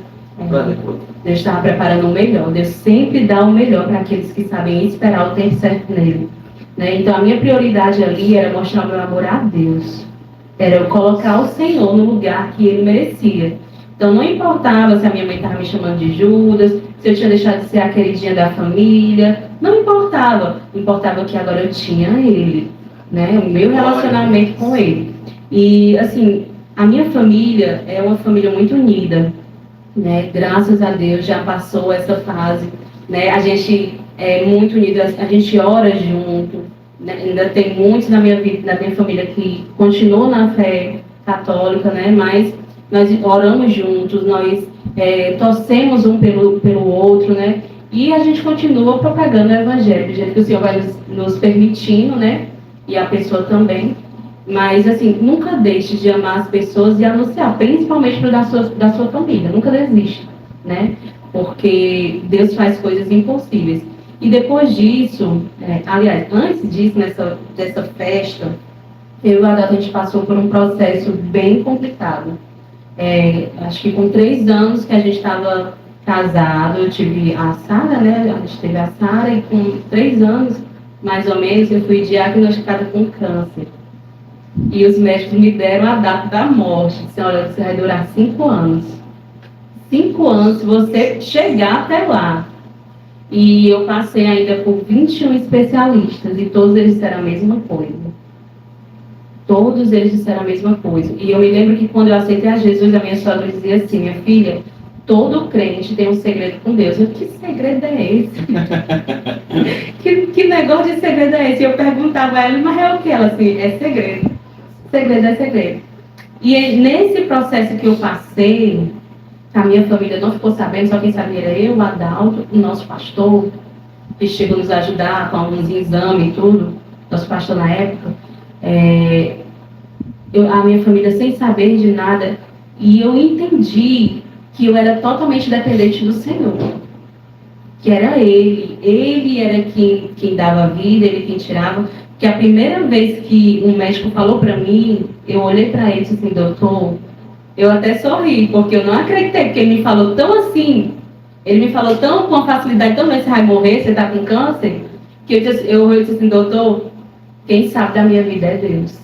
para depois. Deus estava preparando o melhor. Deus sempre dá o melhor para aqueles que sabem esperar o tempo certo nele. Né? Então, a minha prioridade ali era mostrar o meu amor a Deus. Era eu colocar o Senhor no lugar que Ele merecia. Então, não importava se a minha mãe estava me chamando de Judas, se eu tinha deixado de ser a queridinha da família. Não importava. Importava que agora eu tinha Ele. Né? O meu relacionamento com Ele. E, assim, a minha família é uma família muito unida. Né? Graças a Deus já passou essa fase. Né? A gente é muito unido, a gente ora junto. Ainda tem muitos na minha vida, na minha família que continuam na fé católica, né? Mas nós oramos juntos, nós torcemos um pelo outro, né? E a gente continua propagando o Evangelho, do jeito que o Senhor vai nos permitindo, né? E a pessoa também. Mas, assim, nunca deixe de amar as pessoas e anunciar, principalmente para da sua família. Nunca desista, né? Porque Deus faz coisas impossíveis. E depois disso, aliás, antes disso, dessa festa, eu e o Adalto, a gente passou por um processo bem complicado. Acho que com 3 anos que a gente estava casado, eu tive a Sara, né? A gente teve a Sara, e com 3 anos, mais ou menos, eu fui diagnosticada com câncer. E os médicos me deram a data da morte. Disseram: olha, você vai durar 5 anos. 5 anos se você chegar até lá. E eu passei ainda por 21 especialistas e todos eles disseram a mesma coisa. Todos eles disseram a mesma coisa. E eu me lembro que quando eu aceitei a Jesus, a minha sogra dizia assim: minha filha, todo crente tem um segredo com Deus. Eu: que segredo é esse? que negócio de segredo é esse? E eu perguntava a ela: mas é o que? Ela assim: é segredo. Segredo é segredo. E nesse processo que eu passei, a minha família não ficou sabendo, só quem sabia era eu, o Adalto, o nosso pastor, que chegou a nos ajudar com alguns exames e tudo, nosso pastor na época. A minha família sem saber de nada, e eu entendi que eu era totalmente dependente do Senhor. Que era Ele era quem dava vida, Ele quem tirava. Que a primeira vez que um médico falou para mim, eu olhei para ele e disse assim, doutor, eu até sorri, porque eu não acreditei, porque ele me falou tão assim, ele me falou tão com facilidade, tão bem, você vai morrer, você está com câncer, que eu disse assim, doutor, quem sabe da minha vida é Deus.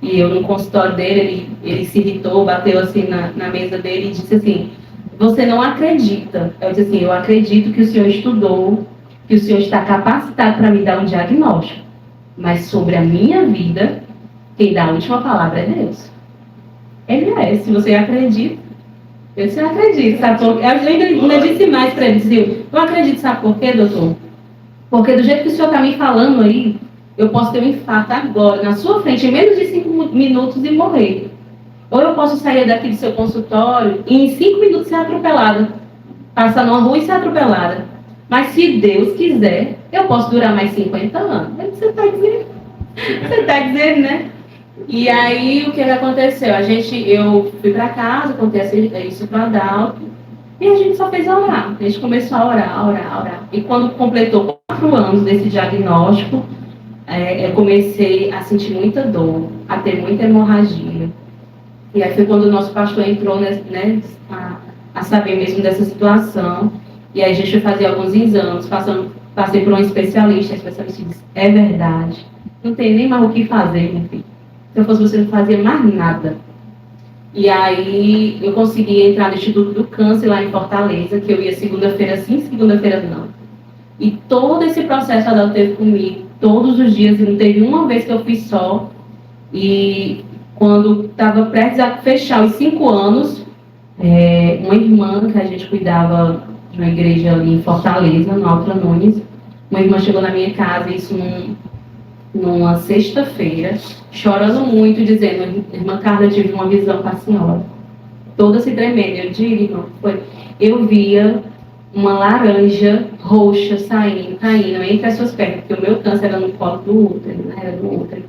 E eu no consultório dele, ele se irritou, bateu assim na mesa dele e disse assim, você não acredita. Eu disse assim, eu acredito que o senhor estudou, que o senhor está capacitado para me dar um diagnóstico. Mas sobre a minha vida, quem dá a última palavra é Deus. Ele é, se você acredita. Eu disse, eu acredito, sabe por quê? Eu ainda disse mais para ele, disse, eu acredito, sabe por quê, doutor? Porque do jeito que o senhor está me falando aí, eu posso ter um infarto agora, na sua frente, em menos de 5 minutos e morrer. Ou eu posso sair daqui do seu consultório e em 5 minutos ser atropelada. Passar numa rua e ser atropelada. Mas se Deus quiser, eu posso durar mais 50 anos. É o que você está dizendo. Você está dizendo, né? E aí, o que aconteceu? Eu fui para casa, contei isso para a Adalto, e a gente só fez orar. A gente começou a orar. E quando completou 4 anos desse diagnóstico, eu comecei a sentir muita dor, a ter muita hemorragia. E aí foi quando o nosso pastor entrou, né, a saber mesmo dessa situação. E aí a gente foi fazer alguns exames, passei por um especialista, a especialista disse, é verdade, não tem nem mais o que fazer, meu filho. Se eu fosse você, não fazia mais nada. E aí eu consegui entrar no Instituto do Câncer lá em Fortaleza, que eu ia segunda-feira sim, segunda-feira não. E todo esse processo a Adalto teve comigo, todos os dias, e não teve uma vez que eu fui só. E quando estava prestes a fechar os 5 anos, uma irmã que a gente cuidava de uma igreja ali em Fortaleza, no Alto Nunes, uma irmã chegou na minha casa, isso numa sexta-feira, chorando muito, dizendo, irmã Carla, eu tive uma visão com a senhora, toda se tremendo. Eu digo, irmão, eu via uma laranja roxa caindo entre as suas pernas, porque o meu câncer era no colo do útero, né? Era do útero.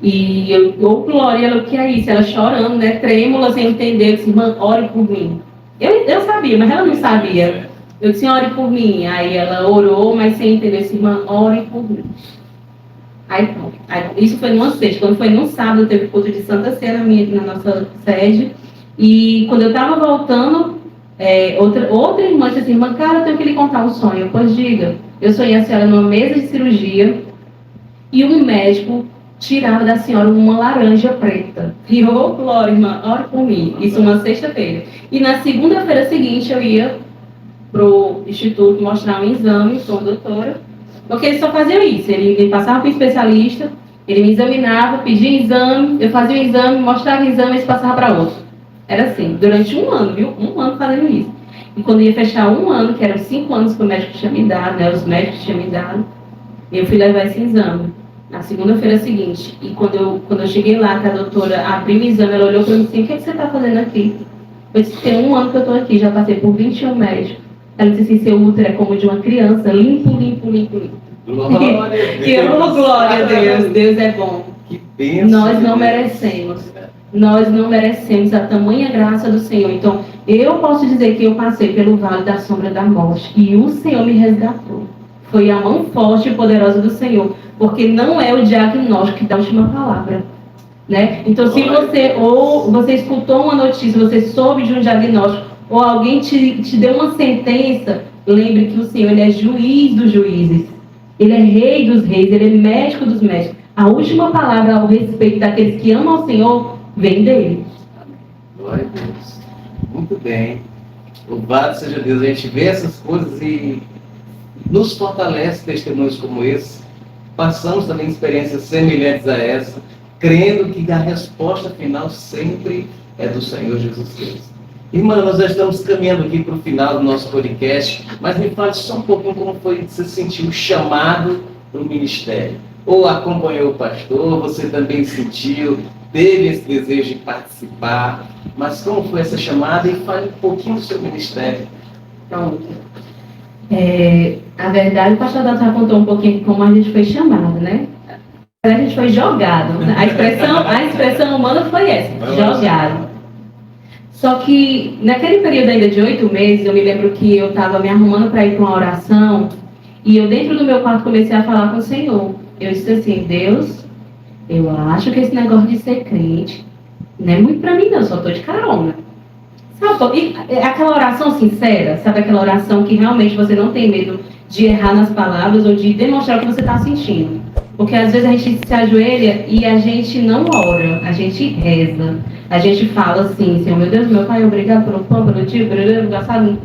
E eu, Glória, ela, o que é isso? Ela chorando, né? Trêmula, sem entender, eu disse, irmã, ore por mim. Eu sabia, mas ela não sabia. Eu disse, ore por mim. Aí ela orou, mas sem entender, eu disse, irmã, ore por mim. Aí pronto. Isso foi numa sexta. Quando foi num sábado, teve culto de Santa Ceia na nossa sede. E quando eu estava voltando, outra irmã disse assim, irmã, cara, eu tenho que lhe contar um sonho. Pois diga. Eu sonhei a senhora numa mesa de cirurgia e um médico tirava da senhora uma laranja preta. E eu, Glória, irmã, ore por mim. Isso uma sexta-feira. E na segunda-feira seguinte eu ia pro instituto mostrar um exame com a doutora, porque eles só faziam isso. Ele passava para o especialista, ele me examinava, pedia exame, eu fazia o exame, mostrava o exame e eles passavam para outro. Era assim, durante 1 ano, viu? 1 ano fazendo isso. E quando ia fechar 1 ano, que eram 5 anos que o médico tinha me dado, né? Os médicos tinham me dado, eu fui levar esse exame. Na segunda-feira seguinte, e quando eu cheguei lá, que a doutora abriu o exame, ela olhou para mim assim, o que é que você está fazendo aqui? Eu disse, tem 1 ano que eu estou aqui, já passei por 21 médicos. Ela disse assim, seu útero é como de uma criança, limpo. Glória a Deus. Que glória a Deus, Deus é bom. Que bênção. Nós não merecemos a tamanha graça do Senhor. Então, eu posso dizer que eu passei pelo vale da sombra da morte, e o Senhor me resgatou. Foi a mão forte e poderosa do Senhor, porque não é o diagnóstico que dá a última palavra, né? Então, se você escutou uma notícia, você soube de um diagnóstico, ou alguém te deu uma sentença, lembre que o Senhor, Ele é juiz dos juízes, Ele é rei dos reis, Ele é médico dos médicos. A última palavra ao respeito daqueles que amam ao Senhor vem dele. Glória a Deus. Muito bem. Louvado seja Deus. A gente vê essas coisas e nos fortalece testemunhos como esse. Passamos também experiências semelhantes a essa, crendo que a resposta final sempre é do Senhor Jesus Cristo. Irmã, nós já estamos caminhando aqui para o final do nosso podcast, mas me fale só um pouquinho como foi que você sentiu chamado para o ministério. Ou acompanhou o pastor, você também sentiu, teve esse desejo de participar, mas como foi essa chamada? E fale um pouquinho do seu ministério. Pronto. A verdade, o pastor Adalto já contou um pouquinho como a gente foi chamado, né? A gente foi jogado. A expressão humana foi essa, jogado. Só que naquele período ainda de 8 meses, eu me lembro que eu estava me arrumando para ir para uma oração e eu dentro do meu quarto comecei a falar com o Senhor. Eu disse assim, Deus, eu acho que esse negócio de ser crente não é muito para mim não, só estou de carona. Sabe, e aquela oração sincera, sabe aquela oração que realmente você não tem medo de errar nas palavras ou de demonstrar o que você está sentindo. Porque às vezes a gente se ajoelha e a gente não ora, a gente reza. A gente fala assim, Senhor, meu Deus, meu Pai, obrigado pelo pão, pelo tio, sabe?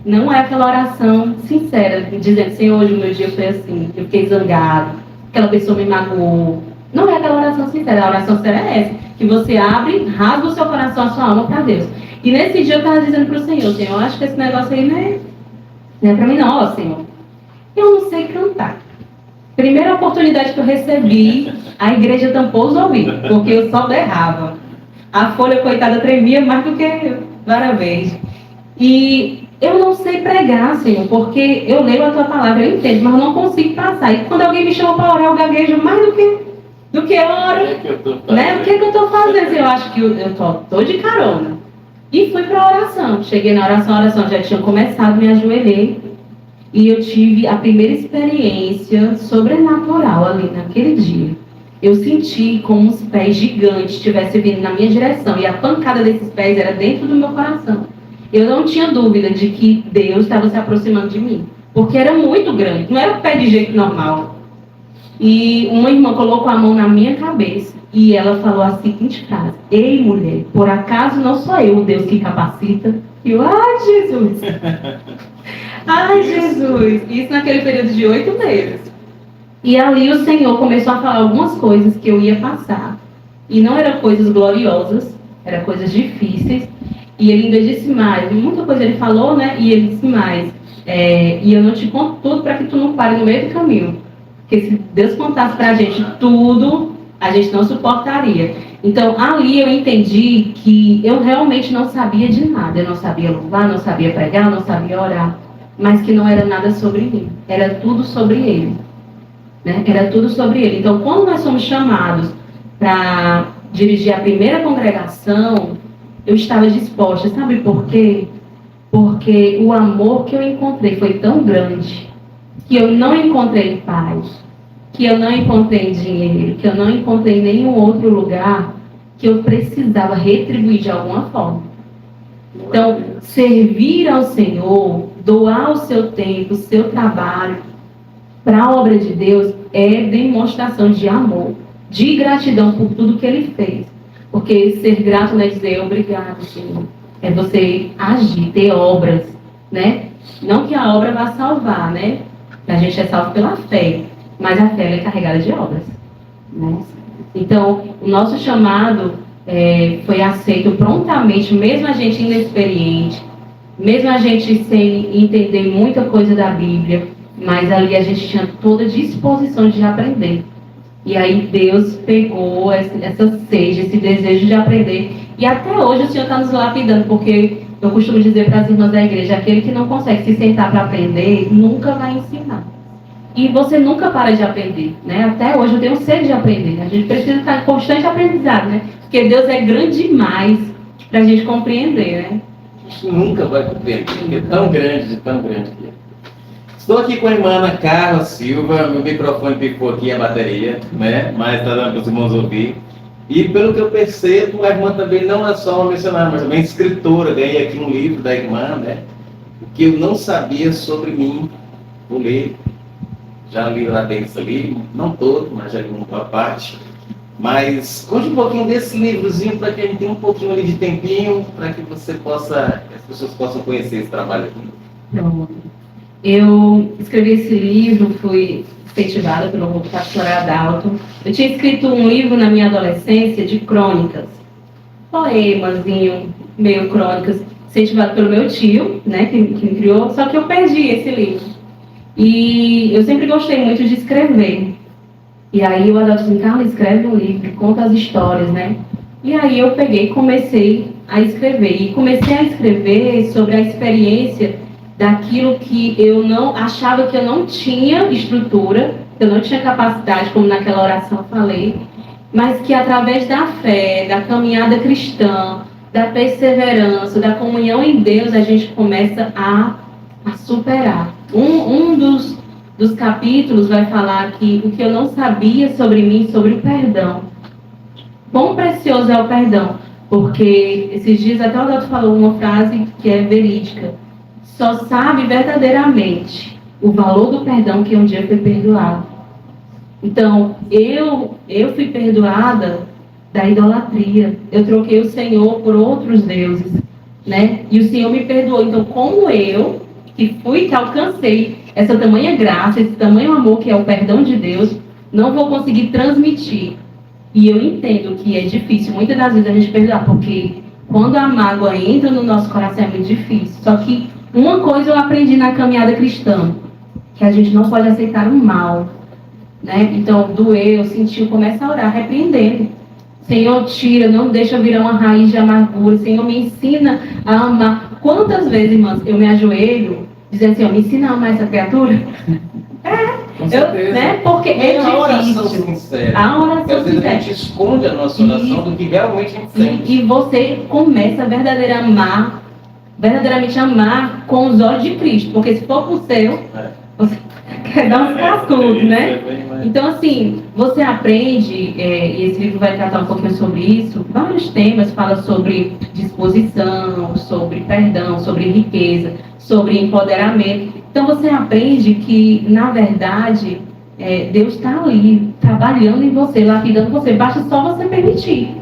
Não é aquela oração sincera, dizendo, Senhor, hoje o meu dia foi assim, eu fiquei zangado, aquela pessoa me magoou. Não é aquela oração sincera, a oração sincera é essa, que você abre, rasga o seu coração, a sua alma para Deus. E nesse dia eu estava dizendo para o Senhor, Senhor, eu acho que esse negócio aí não é para mim não, ó Senhor. Eu não sei cantar. Primeira oportunidade que eu recebi, a igreja tampou os ouvidos, porque eu só berrava. A folha, coitada, tremia mais do que várias vezes. E eu não sei pregar, Senhor, porque eu leio a tua palavra, eu entendo, mas eu não consigo passar. E quando alguém me chama para orar, eu gaguejo mais do que oro. Né? O que eu estou fazendo? Eu acho que eu tô de carona. E fui para a oração. Cheguei na oração, a oração já tinha começado, me ajoelhei. E eu tive a primeira experiência sobrenatural ali naquele dia. Eu senti como uns pés gigantes estivessem vindo na minha direção. E a pancada desses pés era dentro do meu coração. Eu não tinha dúvida de que Deus estava se aproximando de mim. Porque era muito grande. Não era pé de jeito normal. E uma irmã colocou a mão na minha cabeça. E ela falou a seguinte frase. Ei, mulher, por acaso não sou eu o Deus que capacita? E eu, ai, Jesus. Ai, Jesus. Isso naquele período de 8 meses. E ali o Senhor começou a falar algumas coisas que eu ia passar. E não eram coisas gloriosas, eram coisas difíceis. E ele ainda disse mais. Muita coisa ele falou, né? E ele disse mais. E eu não te conto tudo para que tu não pare no meio do caminho. Porque se Deus contasse para a gente tudo, a gente não suportaria. Então, ali eu entendi que eu realmente não sabia de nada. Eu não sabia louvar, não sabia pregar, não sabia orar. Mas que não era nada sobre mim. Era tudo sobre Ele. Né? Era tudo sobre Ele. Então, quando nós somos chamados para dirigir a primeira congregação, eu estava disposta. Sabe por quê? Porque o amor que eu encontrei foi tão grande que eu não encontrei paz, que eu não encontrei dinheiro, que eu não encontrei em nenhum outro lugar que eu precisava retribuir de alguma forma. Então, servir ao Senhor, doar o seu tempo, o seu trabalho para a obra de Deus é demonstração de amor, de gratidão por tudo que Ele fez. Porque ser grato não é dizer obrigado, Senhor. É você agir, ter obras, né? Não que a obra vá salvar, né? A gente é salvo pela fé, mas a fé é carregada de obras. Né? Então, o nosso chamado foi aceito prontamente, mesmo a gente inexperiente, mesmo a gente sem entender muita coisa da Bíblia, mas ali a gente tinha toda a disposição de aprender. E aí Deus pegou essa sede, esse desejo de aprender. E até hoje o Senhor está nos lapidando, porque eu costumo dizer para as irmãs da igreja, aquele que não consegue se sentar para aprender, nunca vai ensinar. E você nunca para de aprender, né? Até hoje eu tenho sede de aprender. A gente precisa estar em constante aprendizado, né? Porque Deus é grande demais para a gente compreender, né? A gente nunca vai compreender, porque é tão grande que é. Estou aqui com a irmã Ana Carla Silva, meu microfone picou aqui a bateria, né? Mas está dando para os irmãos ouvir. E pelo que eu percebo, a irmã também não é só uma missionária, mas também escritora. Ganhei aqui um livro da irmã, né? O que eu não sabia sobre mim, vou ler. Já li lá dentro ali, não todo, mas já li uma boa parte. Mas conte um pouquinho desse livrozinho para que a gente tenha um pouquinho ali de tempinho, para que você possa, as pessoas possam conhecer esse trabalho aqui. Pronto. Eu escrevi esse livro, fui incentivada pelo grupo Pastoral Adalto. Eu tinha escrito um livro na minha adolescência de crônicas, poemazinho, meio crônicas, incentivado pelo meu tio, né, que me criou, só que eu perdi esse livro. E eu sempre gostei muito de escrever. E aí o Adalto disse, Carla, escreve um livro, conta as histórias, né? E aí eu peguei e comecei a escrever. E comecei a escrever sobre a experiência daquilo que eu não achava que eu não tinha estrutura, que eu não tinha capacidade, como naquela oração eu falei, mas que através da fé, da caminhada cristã, da perseverança, da comunhão em Deus, a gente começa a superar. Um dos capítulos vai falar que o que eu não sabia sobre mim, sobre o perdão. Quão precioso é o perdão, porque esses dias até o Gato falou uma frase que é verídica. Só sabe verdadeiramente o valor do perdão que um dia foi perdoado. Então, eu fui perdoada da idolatria. Eu troquei o Senhor por outros deuses, né? E o Senhor me perdoou. Então, como eu, que alcancei essa tamanha graça, esse tamanho amor que é o perdão de Deus, não vou conseguir transmitir. E eu entendo que é difícil, muitas das vezes, a gente perdoar, porque quando a mágoa entra no nosso coração é muito difícil. Só que uma coisa eu aprendi na caminhada cristã, que a gente não pode aceitar o mal, né? Então, doeu, sentiu, começa a orar, repreendendo. Senhor, tira, não deixa virar uma raiz de amargura. Senhor, me ensina a amar. Quantas vezes, irmãs, eu me ajoelho, dizendo assim, me ensina a amar essa criatura? Né? Porque é a oração difícil. sincera. A oração Às vezes sincera. a gente esconde a nossa oração do que realmente a gente sente. E você começa a verdadeiramente amar com os olhos de Cristo. Porque se for pro céu, você quer dar uns cascudos, né? Então, assim, você aprende, e esse livro vai tratar um pouquinho sobre isso, vários temas, fala sobre disposição, sobre perdão, sobre riqueza, sobre empoderamento. Então, você aprende que, na verdade, Deus está ali, trabalhando em você, lapidando você, basta só você permitir.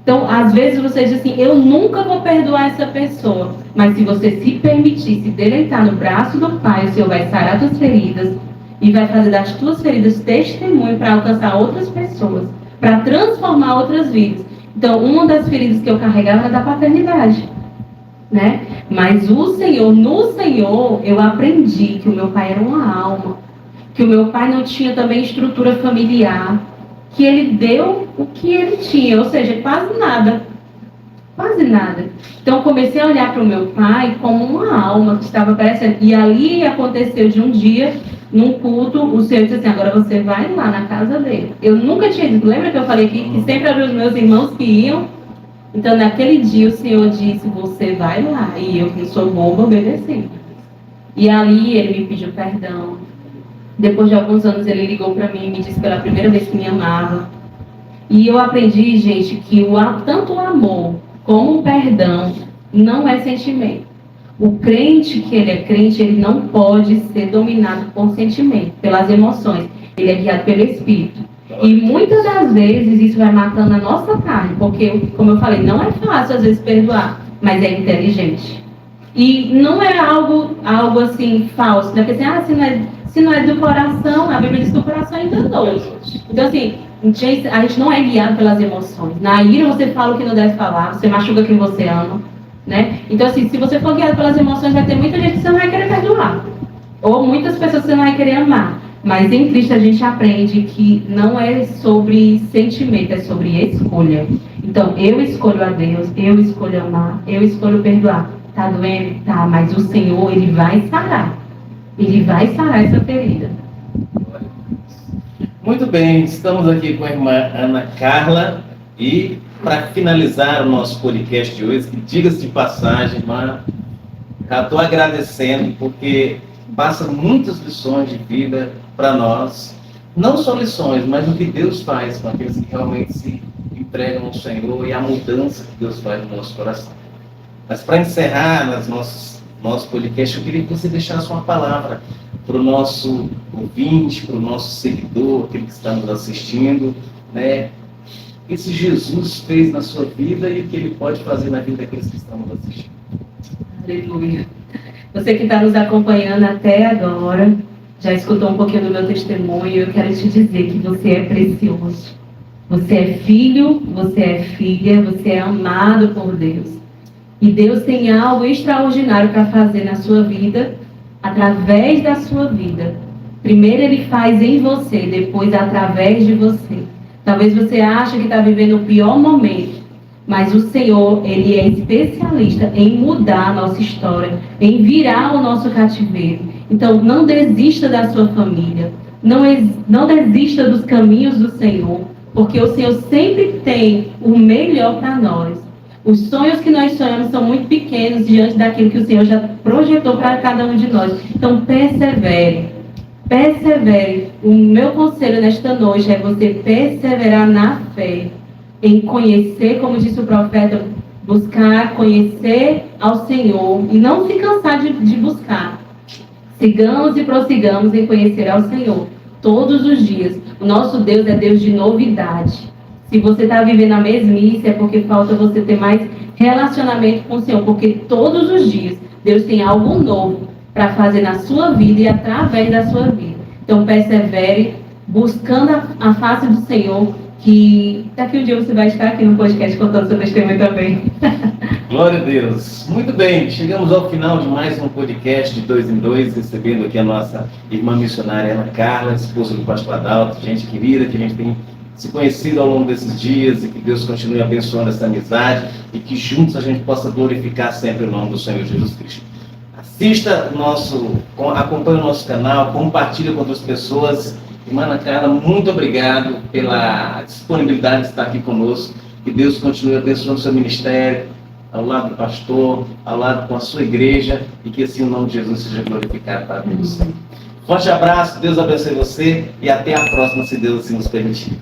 Então, às vezes você diz assim, eu nunca vou perdoar essa pessoa, mas se você se permitir, se deleitar no braço do Pai, o Senhor vai sarar suas feridas e vai fazer das tuas feridas testemunho para alcançar outras pessoas, para transformar outras vidas. Então, uma das feridas que eu carregava era da paternidade, né? Mas no Senhor, eu aprendi que o meu pai era uma alma, que o meu pai não tinha também estrutura familiar, que ele deu o que ele tinha, ou seja, quase nada. Quase nada. Então, eu comecei a olhar para o meu pai como uma alma que estava aparecendo. E ali aconteceu de um dia, num culto, o Senhor disse assim, agora você vai lá na casa dele. Eu nunca tinha dito, lembra que eu falei aqui que sempre eram os meus irmãos que iam? Então, naquele dia, o Senhor disse, você vai lá. E eu, que sou boba, obedeci. E ali, ele me pediu perdão. Depois de alguns anos, ele ligou para mim e me disse pela primeira vez que me amava. E eu aprendi, gente, que tanto o amor como o perdão não é sentimento. O crente que ele é crente, ele não pode ser dominado por sentimento, pelas emoções. Ele é guiado pelo Espírito. E muitas das vezes isso vai matando a nossa carne, porque, como eu falei, não é fácil às vezes perdoar, mas é inteligente. E não é algo assim falso, né? Porque assim, se não é do coração, a Bíblia diz que o coração é enganoso. Então assim, a gente não é guiado pelas emoções. Na ira você fala o que não deve falar, você machuca quem você ama, né? Então assim, se você for guiado pelas emoções, vai ter muita gente que você não vai querer perdoar. Ou muitas pessoas que você não vai querer amar. Mas em Cristo a gente aprende que não é sobre sentimento, é sobre escolha. Então, eu escolho a Deus, eu escolho amar, eu escolho perdoar. Tá doendo? Tá, mas o Senhor, Ele vai sarar. Ele vai sarar essa ferida. Muito bem, estamos aqui com a irmã Ana Carla e para finalizar o nosso podcast de hoje, que diga-se de passagem, irmã, já estou agradecendo porque passa muitas lições de vida para nós, não só lições, mas o que Deus faz com aqueles que realmente se entregam ao Senhor e a mudança que Deus faz no nosso coração. Mas para encerrar nosso podcast, eu queria que você deixasse uma palavra para o nosso ouvinte, para o nosso seguidor, aquele que está nos assistindo, né? O que esse Jesus fez na sua vida e o que Ele pode fazer na vida daqueles que estão nos assistindo. Aleluia. Você que está nos acompanhando até agora, já escutou um pouquinho do meu testemunho, eu quero te dizer que você é precioso. Você é filho, você é filha, você é amado por Deus. E Deus tem algo extraordinário para fazer na sua vida, através da sua vida. Primeiro Ele faz em você, depois através de você. Talvez você ache que está vivendo o pior momento, mas o Senhor, Ele é especialista em mudar a nossa história, em virar o nosso cativeiro. Então, não desista da sua família, não desista dos caminhos do Senhor, porque o Senhor sempre tem o melhor para nós. Os sonhos que nós sonhamos são muito pequenos diante daquilo que o Senhor já projetou para cada um de nós. Então, persevere. Persevere. O meu conselho nesta noite é você perseverar na fé, em conhecer, como disse o profeta, buscar, conhecer ao Senhor e não se cansar de buscar. Sigamos e prossigamos em conhecer ao Senhor todos os dias. O nosso Deus é Deus de novidade. Se você está vivendo a mesmice, é porque falta você ter mais relacionamento com o Senhor, porque todos os dias Deus tem algo novo para fazer na sua vida e através da sua vida. Então persevere buscando a face do Senhor, que daqui um dia você vai estar aqui no podcast contando seu testemunho também. Glória a Deus. Muito bem, chegamos ao final de mais um podcast de 2 em 2, recebendo aqui a nossa irmã missionária Ana Carla, esposa do pastor Adalto, gente querida, que a gente tem se conhecido ao longo desses dias, e que Deus continue abençoando essa amizade e que juntos a gente possa glorificar sempre o nome do Senhor Jesus Cristo. Assista acompanhe o nosso canal, compartilhe com outras pessoas. Irmã Ana Carla, muito obrigado pela disponibilidade de estar aqui conosco. Que Deus continue abençoando o seu ministério, ao lado do pastor, ao lado com a sua igreja, e que assim o nome de Jesus seja glorificado para todos sempre. Forte abraço, Deus abençoe você e até a próxima, se Deus assim nos permitir.